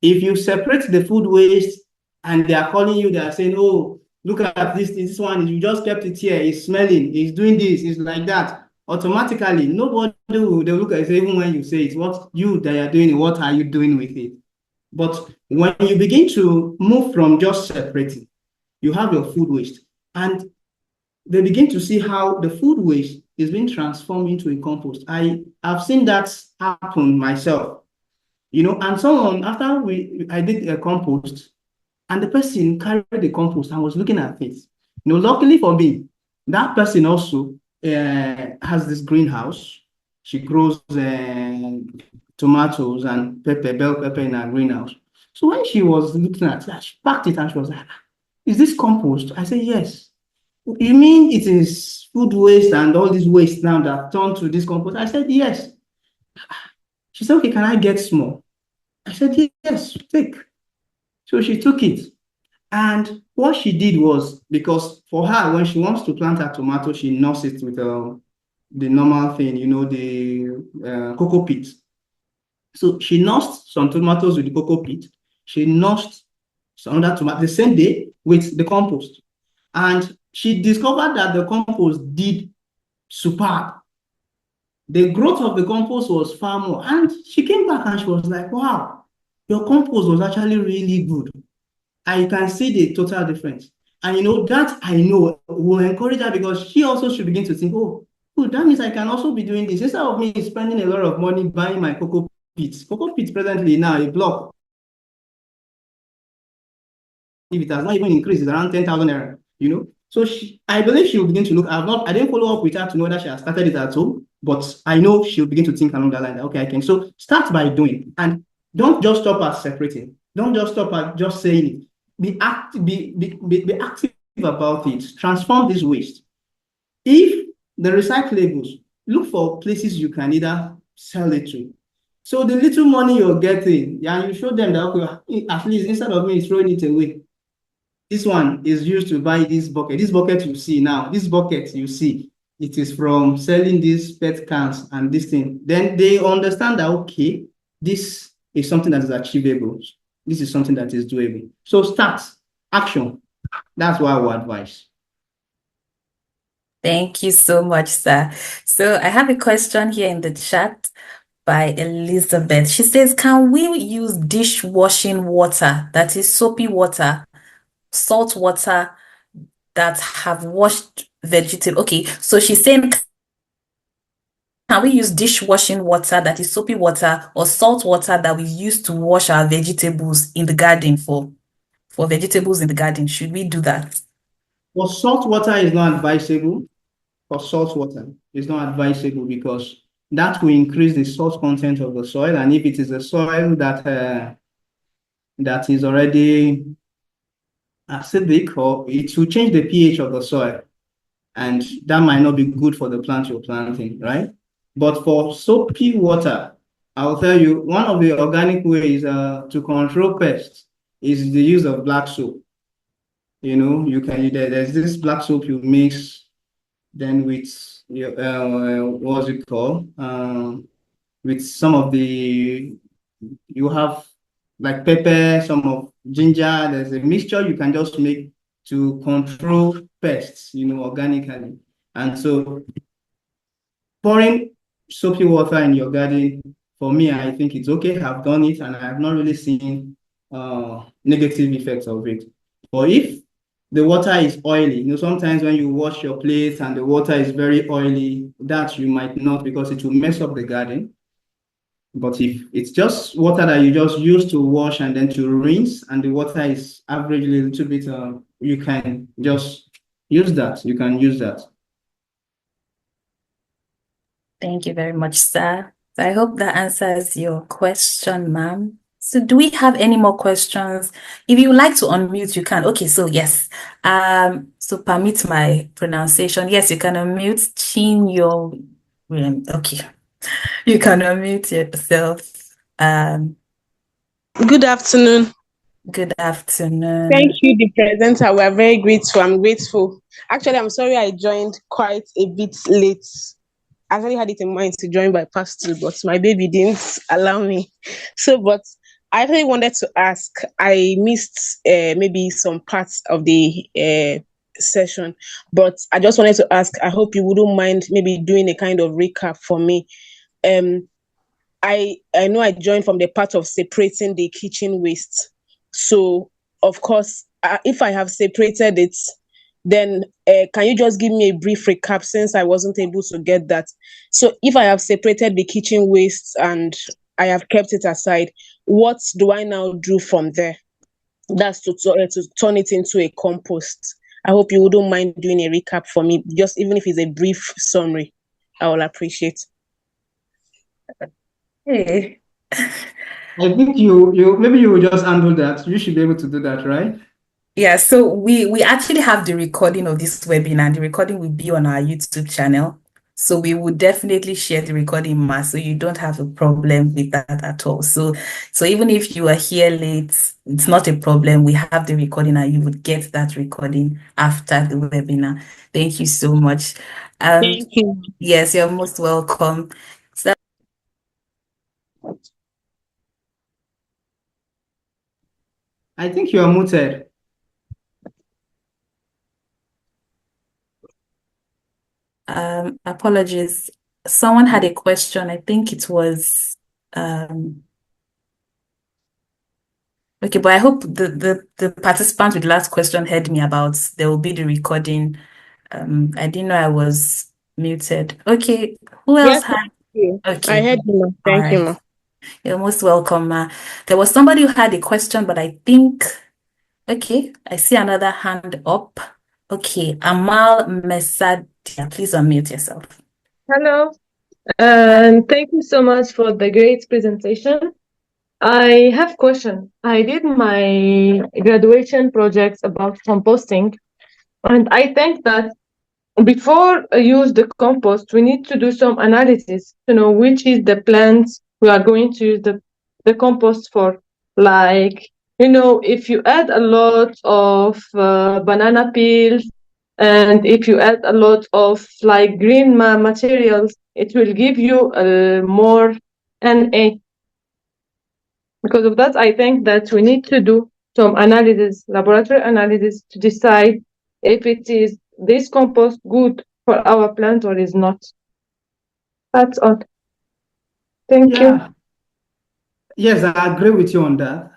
If you separate the food waste and they are calling you, they are saying, oh, look at this one, you just kept it here, it's smelling, it's doing this, it's like that. Automatically, nobody will, they'll look at it, even when you say it's what you that are doing, what are you doing with it? But when you begin to move from just separating, you have your food waste, and they begin to see how the food waste is being transformed into a compost. I've seen that happen myself, you know, and someone, after I did a compost, and the person carried the compost and was looking at it. You know, luckily for me, that person also has this greenhouse. She grows tomatoes and bell pepper in her greenhouse. So when she was looking at it, she packed it and she was like, is this compost? I said, yes. You mean it is food waste and all this waste now that turned to this compost? I said, yes. She said, okay, can I get small? I said, yes, take. So she took it. And what she did was, because for her, when she wants to plant her tomato, she nurses it with the normal thing, you know, the cocoa pit. So she nursed some tomatoes with the cocoa pit. She nursed some other tomato the same day with the compost. And she discovered that the compost did superb. The growth of the compost was far more. And she came back and she was like, wow, your compost was actually really good. I can see the total difference. And you know, that I know will encourage her, because she also should begin to think, oh, good, that means I can also be doing this. Instead of me spending a lot of money buying my cocoa pits. Cocoa pits presently now, a block, if it has not even increased, it's around 10,000 naira, you know. So I believe she will begin to look. I didn't follow up with her to know whether she has started it at home, but I know she'll begin to think along that line. Okay, I can. So start by doing, and don't just stop at separating. Don't just stop at just saying it. Be active, be active about it. Transform this waste. If the recyclables, look for places you can either sell it to. So the little money you're getting, yeah, you show them that, okay, at least instead of me throwing it away, this one is used to buy this bucket. This bucket you see now, this bucket you see, it is from selling these PET cans and this thing. Then they understand that, okay, this is something that is achievable. This is something that is doable. So start, action. That's what I would advise. Thank you so much, sir. So I have a question here in the chat by Elizabeth. She says, can we use dishwashing water, that is soapy water, salt water that have washed vegetable? Okay, so she's saying, can we use dishwashing water, that is soapy water, or salt water that we use to wash our vegetables in the garden for vegetables in the garden? Should we do that? Well, salt water is not advisable. For salt water, it's not advisable because that will increase the salt content of the soil, and if it is a soil that that is already acidic, or it will change the pH of the soil, and that might not be good for the plant you're planting, right? But for soapy water, I'll tell you, one of the organic ways to control pests is the use of black soap. You know, there's this black soap you mix then with what's it called? With some of you have like pepper, some of ginger. There's a mixture you can just make to control pests, organically. And so pouring soapy water in your garden, for me, I think it's okay. I've done it and I have not really seen negative effects of it. But if the water is oily, sometimes when you wash your plates and the water is very oily, that you might not, because it will mess up the garden. But if it's just water that you just use to wash and then to rinse, and the water is averagely a little bit, you can just use that. You can use that. Thank you very much, sir. I hope that answers your question, ma'am. So do we have any more questions? If you would like to unmute, you can. Okay, so yes. So permit my pronunciation. Yes, you can unmute okay. You can unmute yourself. Good afternoon. Good afternoon. Thank you, the presenter. We are very grateful. I'm grateful. Actually, I'm sorry I joined quite a bit late. I actually had it in mind to join by past 2, but my baby didn't allow me. But I actually wanted to ask. I missed maybe some parts of the session, but I just wanted to ask. I hope you wouldn't mind maybe doing a kind of recap for me. I know I joined from the part of separating the kitchen waste. So, of course, if I have separated it, then can you just give me a brief recap, since I wasn't able to get that? So if I have separated the kitchen waste and I have kept it aside, what do I now do from there? That's to turn it into a compost. I hope you wouldn't mind doing a recap for me, just even if it's a brief summary. I will appreciate. Hey. I think maybe you will just handle that. You should be able to do that, right? Yeah, so we actually have the recording of this webinar. The recording will be on our YouTube channel. So we will definitely share the recording, ma, so you don't have a problem with that at all. So even if you are here late, it's not a problem. We have the recording and you would get that recording after the webinar. Thank you so much. Thank you. Yes, you're most welcome. So I think you are muted. apologies. Someone had a question. I think it was okay, but I hope the participant with the last question heard me about there will be the recording. I didn't know I was muted. Okay, who else Yes, had? you. Okay, I heard you, ma. Thank you, ma. You're most welcome, ma. There was somebody who had a question, but I think, okay, I see another hand up. Okay, Amal Mesadia, please unmute yourself. Hello, and thank you so much for the great presentation. I have question. I did my graduation projects about composting, and I think that before I use the compost, we need to do some analysis to know which is the plants we are going to use the compost for. Like, if you add a lot of banana peels and if you add a lot of like green materials, it will give you more Na. Because of that, I think that we need to do some analysis, laboratory analysis, to decide if it is this compost good for our plant or is not. That's all. Thank you. Yeah. Yes, I agree with you on that.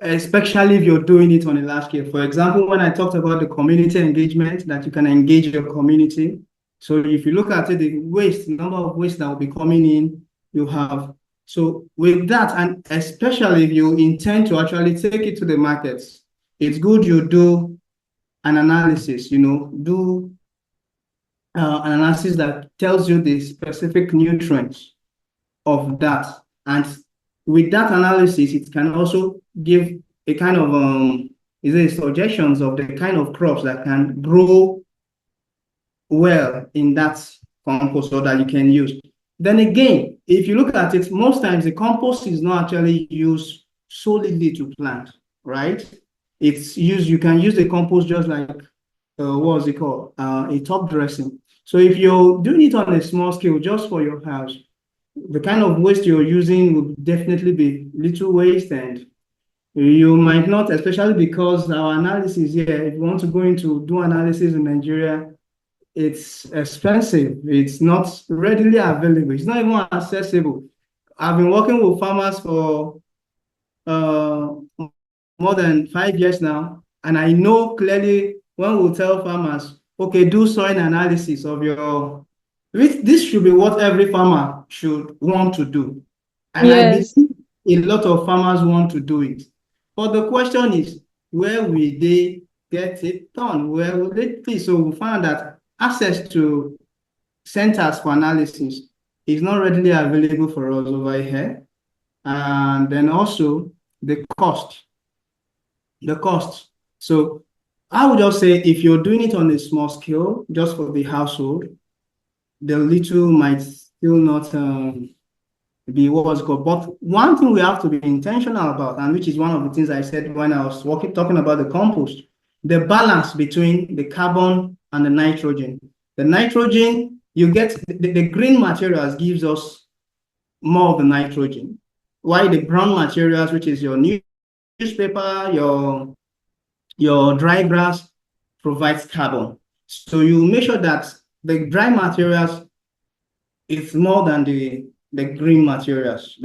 Especially if you're doing it on a large scale. For example, when I talked about the community engagement, that you can engage your community. So if you look at it, the number of waste that will be coming in, you have. So with that, and especially if you intend to actually take it to the markets, it's good you do an analysis, do an analysis that tells you the specific nutrients of that. And with that analysis, it can also give a kind of suggestions of the kind of crops that can grow well in that compost or that you can use. Then again, if you look at it, most times the compost is not actually used solely to plant, right? You can use the compost just like, what's it called? A top dressing. So if you're doing it on a small scale just for your house, the kind of waste you're using will definitely be little waste, and you might not, especially because our analysis here, if you want to go into do analysis in Nigeria, it's expensive. It's not readily available. It's not even accessible. I've been working with farmers for more than 5 years now, and I know clearly when we tell farmers, okay, do soil analysis of your. This should be what every farmer should want to do. And I believe Yes. a lot of farmers want to do it. But the question is, where will they get it done? Where will they be? So we found that access to centers for analysis is not readily available for us over here. And then also the cost. So I would just say if you're doing it on a small scale, just for the household, the little might still not be what's called. But one thing we have to be intentional about, and which is one of the things I said when I was talking about the compost, the balance between the carbon and the nitrogen. The nitrogen, you get the green materials gives us more of the nitrogen, while the brown materials, which is your newspaper, your dry grass, provides carbon. So you make sure that the dry materials is more than the green materials,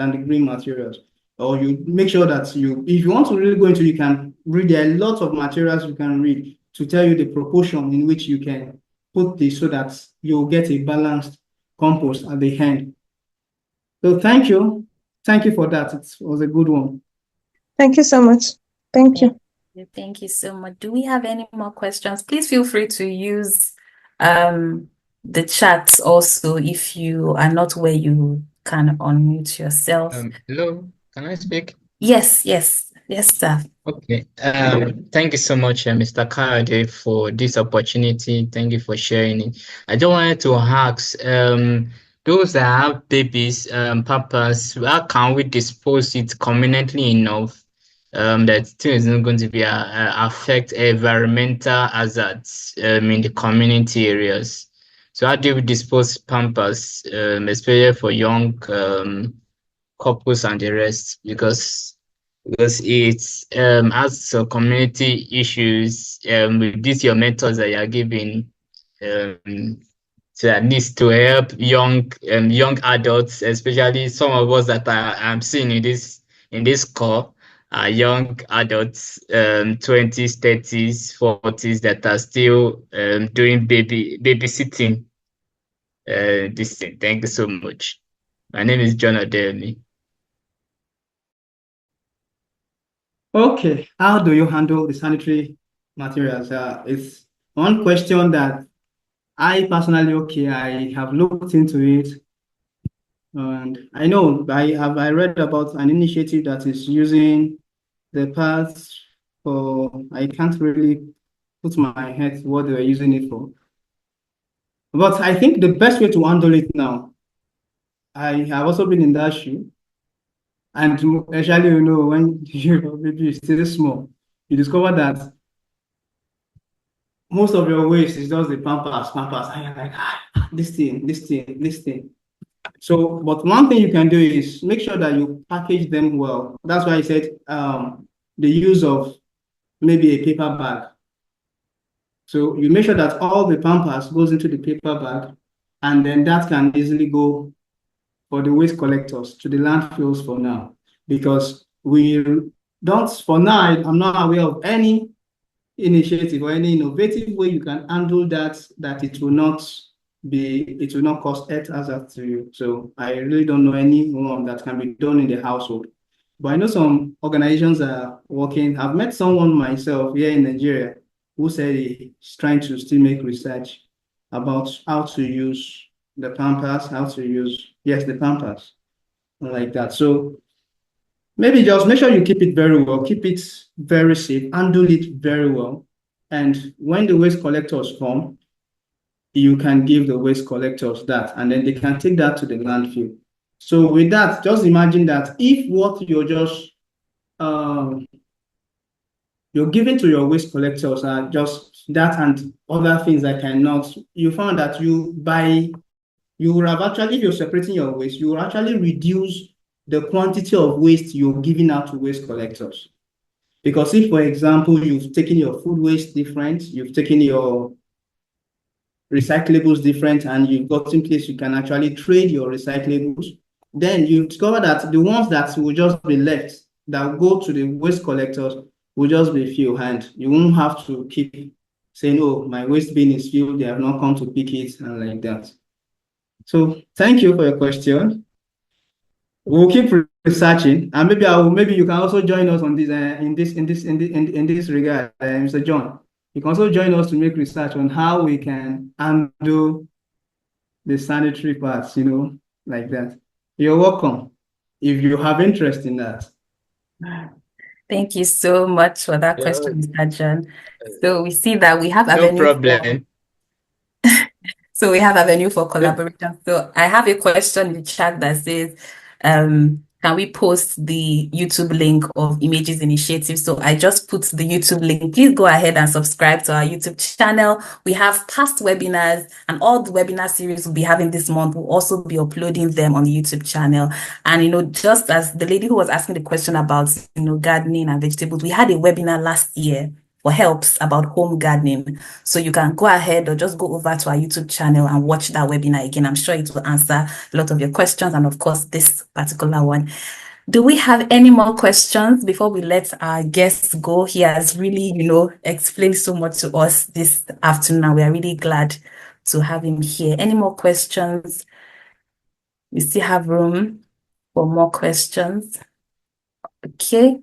or you make sure that if you want to really go into, you can read. There are lots of materials you can read to tell you the proportion in which you can put this so that you'll get a balanced compost at the end. So thank you for that. It was a good one. Thank you so much. Thank you. Thank you so much. Do we have any more questions? Please feel free to use the chats also if you are not where you can unmute yourself. Hello, can I speak? Yes, sir. Okay. Thank you so much, Mr. Kayode, for this opportunity. Thank you for sharing it. I just wanted to ask, those that have babies, papas, how can we dispose it conveniently enough that still isn't going to be affect environmental hazards in the community areas? So how do we dispose pampers, especially for young couples and the rest? Because it's has some community issues with these your methods that you are giving, so that needs to help young adults, especially some of us that I'm seeing in this call are young adults, 20s, 30s, 40s that are still doing babysitting this thing. Thank you so much. My name is John Ademi. Okay, how do you handle the sanitary materials? It's one question that I personally, I have looked into it. And I know I read about an initiative that is using the pads for, I can't really put my head to what they were using it for. But I think the best way to handle it now, I have also been in that shoe. And especially, when your baby is still small, you discover that most of your waste is just the pampers, and you're like, this thing. So, but one thing you can do is make sure that you package them well. That's why I said the use of maybe a paper bag. So you make sure that all the pampers goes into the paper bag, and then that can easily go for the waste collectors to the landfills for now, because we don't, for now, I'm not aware of any initiative or any innovative way you can handle that it will not cause earth hazard to you. So I really don't know anyone that can be done in the household. But I know some organizations are working. I've met someone myself here in Nigeria who said he's trying to still make research about how to use the pampers, the pampers, like that. So maybe just make sure you keep it very well, keep it very safe, handle it very well. And when the waste collectors come, you can give the waste collectors that, and then they can take that to the landfill. So with that, just imagine that if what you're giving to your waste collectors are just that and other things that cannot, you found that you will have actually, if you're separating your waste, you will actually reduce the quantity of waste you're giving out to waste collectors. Because if, for example, you've taken your food waste different, you've taken your recyclables different, and you've got in place you can actually trade your recyclables, then you discover that the ones that will just be left that go to the waste collectors will just be few, and you won't have to keep saying, oh, my waste bin is filled, they have not come to pick it, and like that. So thank you for your question. We'll keep researching, and maybe you can also join us on this in this regard, Mr. John. You can also join us to make research on how we can handle the sanitary parts, like that. You're welcome if you have interest in that. Thank you so much for that question, Mr. John. So we see that we have No problem. So we have avenue for collaboration. So I have a question in the chat that says, can we post the YouTube link of Images Initiative? So I just put the YouTube link. Please go ahead and subscribe to our YouTube channel. We have past webinars, and all the webinar series we'll be having this month, we'll also be uploading them on the YouTube channel. And, just as the lady who was asking the question about, gardening and vegetables, we had a webinar last year for helps about home gardening. So you can go ahead or just go over to our YouTube channel and watch that webinar again. I'm sure it will answer a lot of your questions, and of course, this particular one. Do we have any more questions before we let our guest go? He has really, explained so much to us this afternoon, and we are really glad to have him here. Any more questions? We still have room for more questions. Okay.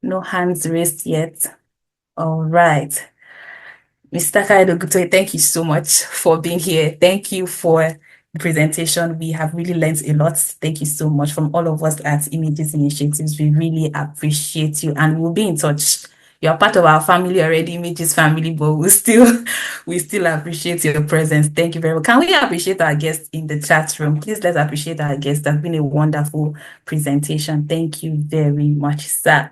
No hands raised yet. All right. Mr. Kayode Oguntoye, thank you so much for being here. Thank you for the presentation. We have really learned a lot. Thank you so much from all of us at Images Initiatives. We really appreciate you, and we'll be in touch. You're part of our family already, Images family, but we still appreciate your presence. Thank you very much. Can we appreciate our guests in the chat room? Please, let's appreciate our guests. That's been a wonderful presentation. Thank you very much, sir.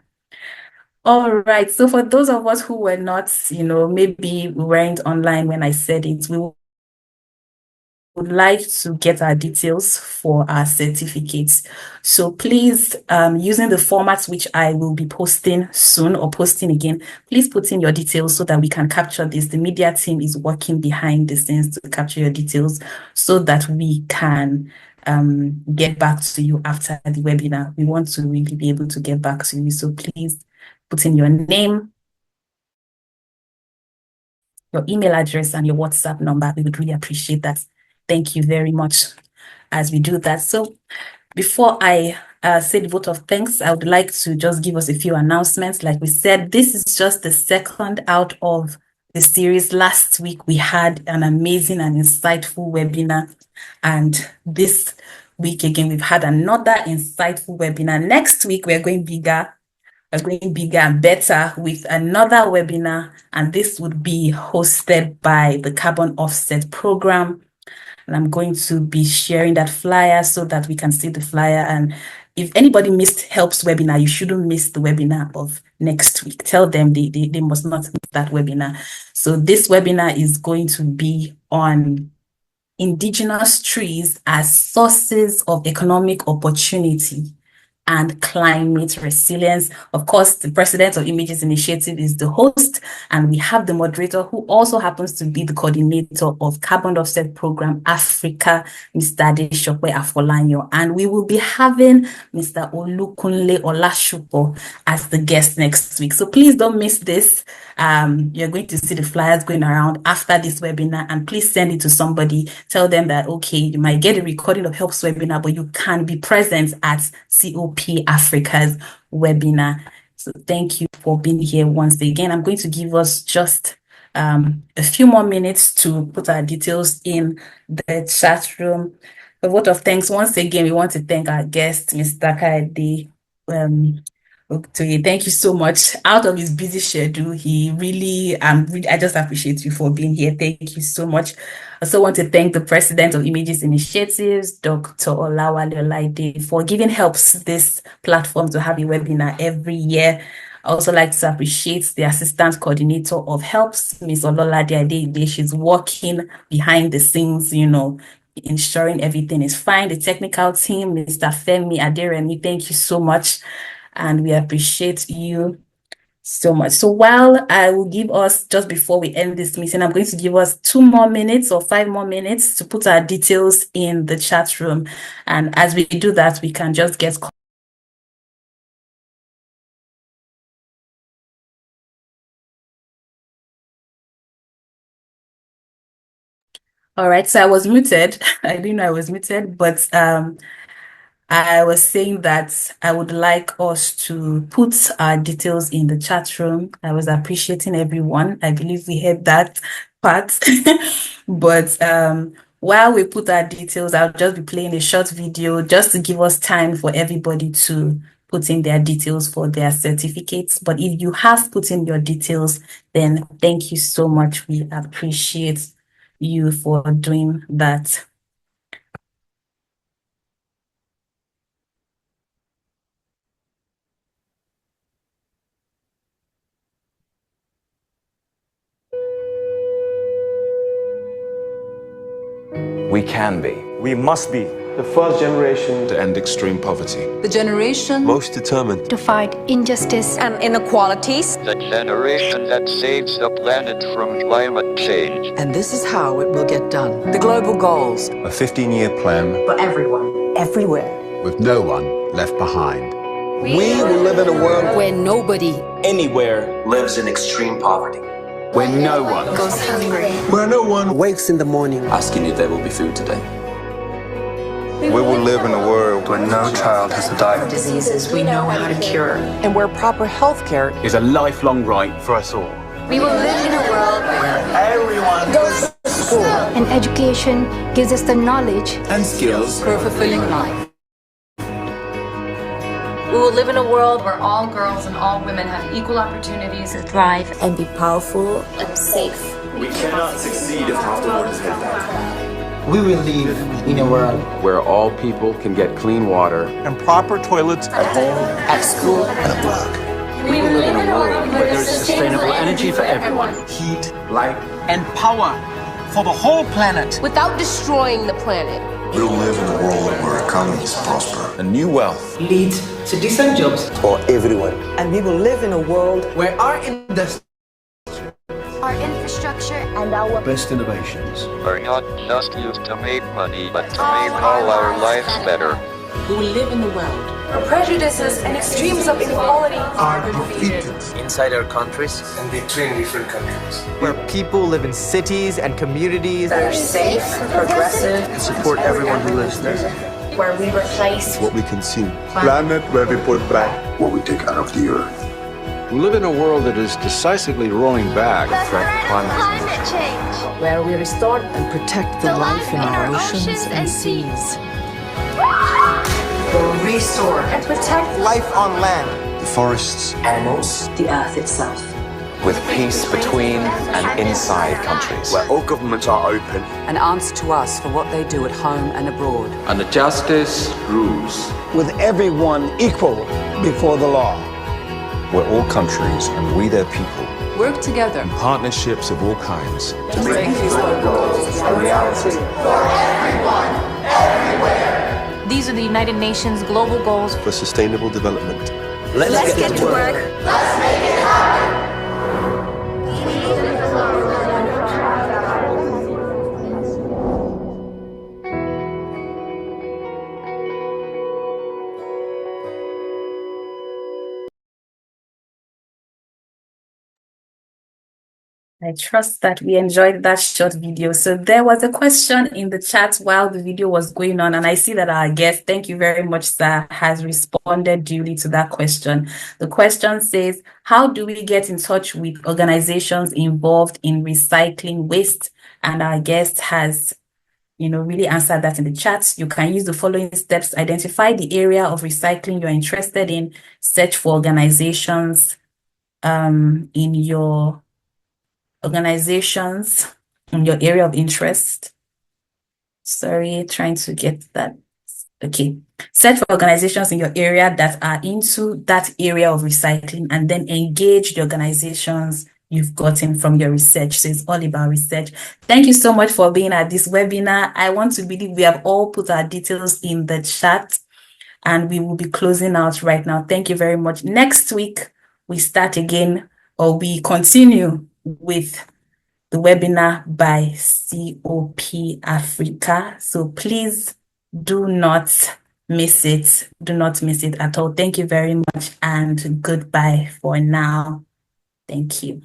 All right. So for those of us who were not, maybe we weren't online when I said it, we would like to get our details for our certificates. So please, using the formats which I will be posting soon or posting again, please put in your details so that we can capture this. The media team is working behind the scenes to capture your details so that we can get back to you after the webinar. We want to really be able to get back to you. So please put in your name, your email address, and your WhatsApp number. We would really appreciate that. Thank you very much as we do that. So before I say the vote of thanks, I would like to just give us a few announcements. Like we said, this is just the second out of the series. Last week, we had an amazing and insightful webinar. And this week again, we've had another insightful webinar. Next week, we're going bigger and better with another webinar, and this would be hosted by the Carbon Offset Program. And I'm going to be sharing that flyer so that we can see the flyer. And if anybody missed HELP's webinar, you shouldn't miss the webinar of next week. Tell them they must not miss that webinar. So this webinar is going to be on indigenous trees as sources of economic opportunity and climate resilience. Of course, the president of Images Initiative is the host, and we have the moderator who also happens to be the coordinator of Carbon Offset Program Africa, Mr. Adesope Afolanyo. And we will be having Mr. Olukunle Olashupo as the guest next week. So please don't miss this. You're going to see the flyers going around after this webinar, and please send it to somebody. Tell them that, okay, you might get a recording of HELP's webinar, but you can be present at COP Africa's webinar. So thank you for being here once again. I'm going to give us just a few more minutes to put our details in the chat room. A vote of thanks. Once again, we want to thank our guest, Mr. Kayode Oguntoye. Thank you so much. Out of his busy schedule, he really, I just appreciate you for being here. Thank you so much. I also want to thank the president of Images Initiatives, Dr. Olawale Olaide, for giving HELPS this platform to have a webinar every year. I also like to appreciate the assistant coordinator of HELPS, Ms. Ololade Adede. She's working behind the scenes, ensuring everything is fine. The technical team, Mr. Femi Aderemi, thank you so much. And we appreciate you so much. So while I will give us, just before we end this meeting, I'm going to give us 2 more minutes or 5 more minutes to put our details in the chat room. And as we do that, we can just get all right, so I was muted. I didn't know I was muted, but I was saying that I would like us to put our details in the chat room. I was appreciating everyone. I believe we heard that part. But while we put our details, I'll just be playing a short video just to give us time for everybody to put in their details for their certificates. But if you have put in your details, then thank you so much. We appreciate you for doing that. We can be. We must be the first generation to end extreme poverty. The generation most determined to fight injustice and inequalities. The generation that saves the planet from climate change. And this is how it will get done. The global goals. A 15-year plan for everyone, everywhere. with no one left behind. We will live in a world where nobody anywhere lives in extreme poverty. Where no one goes hungry. Where no one wakes in the morning asking if there will be food today. We will live in a world where no child has to die of diseases we know how to cure. and where proper health care is a lifelong right for us all. We will live in a world Where everyone goes to school. And education gives us the knowledge and skills for a fulfilling life. We will live in a world where all girls and all women have equal opportunities to thrive and be powerful and safe. We cannot succeed if half the world is held back. we will live in a world where all people can get clean water and proper toilets at home, At school, and at work. we will live in a world where there's sustainable energy for everyone. Heat, light, and power for the whole planet Without destroying the planet. We'll live in a world where economies prosper. And new wealth lead to decent jobs For everyone. and we will live in a world where our industry our infrastructure and our best innovations Are not just used to make money, but to make all our lives better. We will live in a world Where prejudices and extremes of inequality Are defeated. inside our countries and between different countries. where people live in cities and communities that are safe, progressive, and support everyone who lives there. where we replace what we consume. Planet where we put back What we take out of the earth. We live in a world that is decisively rolling back the threat of climate change. where we restore and protect the life in our oceans and seas. will restore and protect life on land, The forests, animals, the earth itself. With peace between and inside countries. where all governments are open. and answer to us for what they do at home and abroad. And the justice rules. With everyone equal before the law. Where all countries and we their people Work together. partnerships of all kinds To make these goals a reality for everyone, everywhere. These are the United Nations global goals for sustainable development. Let's get to work. Let's make it happen. I trust that we enjoyed that short video. So there was a question in the chat while the video was going on, and I see that our guest, thank you very much, sir, has responded duly to that question. The question says, how do we get in touch with organizations involved in recycling waste? And our guest has really answered that in the chat. You can use the following steps: identify the area of recycling you're interested in, search for organizations in your area of interest. Sorry, trying to get that. Okay. Search for organizations in your area that are into that area of recycling, and then engage the organizations you've gotten from your research. So it's all about research. Thank you so much for being at this webinar. I want to believe we have all put our details in the chat, and we will be closing out right now. Thank you very much. Next week, we start again, or we continue with the webinar by COP Africa. So please do not miss it. Do not miss it at all. Thank you very much, and goodbye for now. Thank you.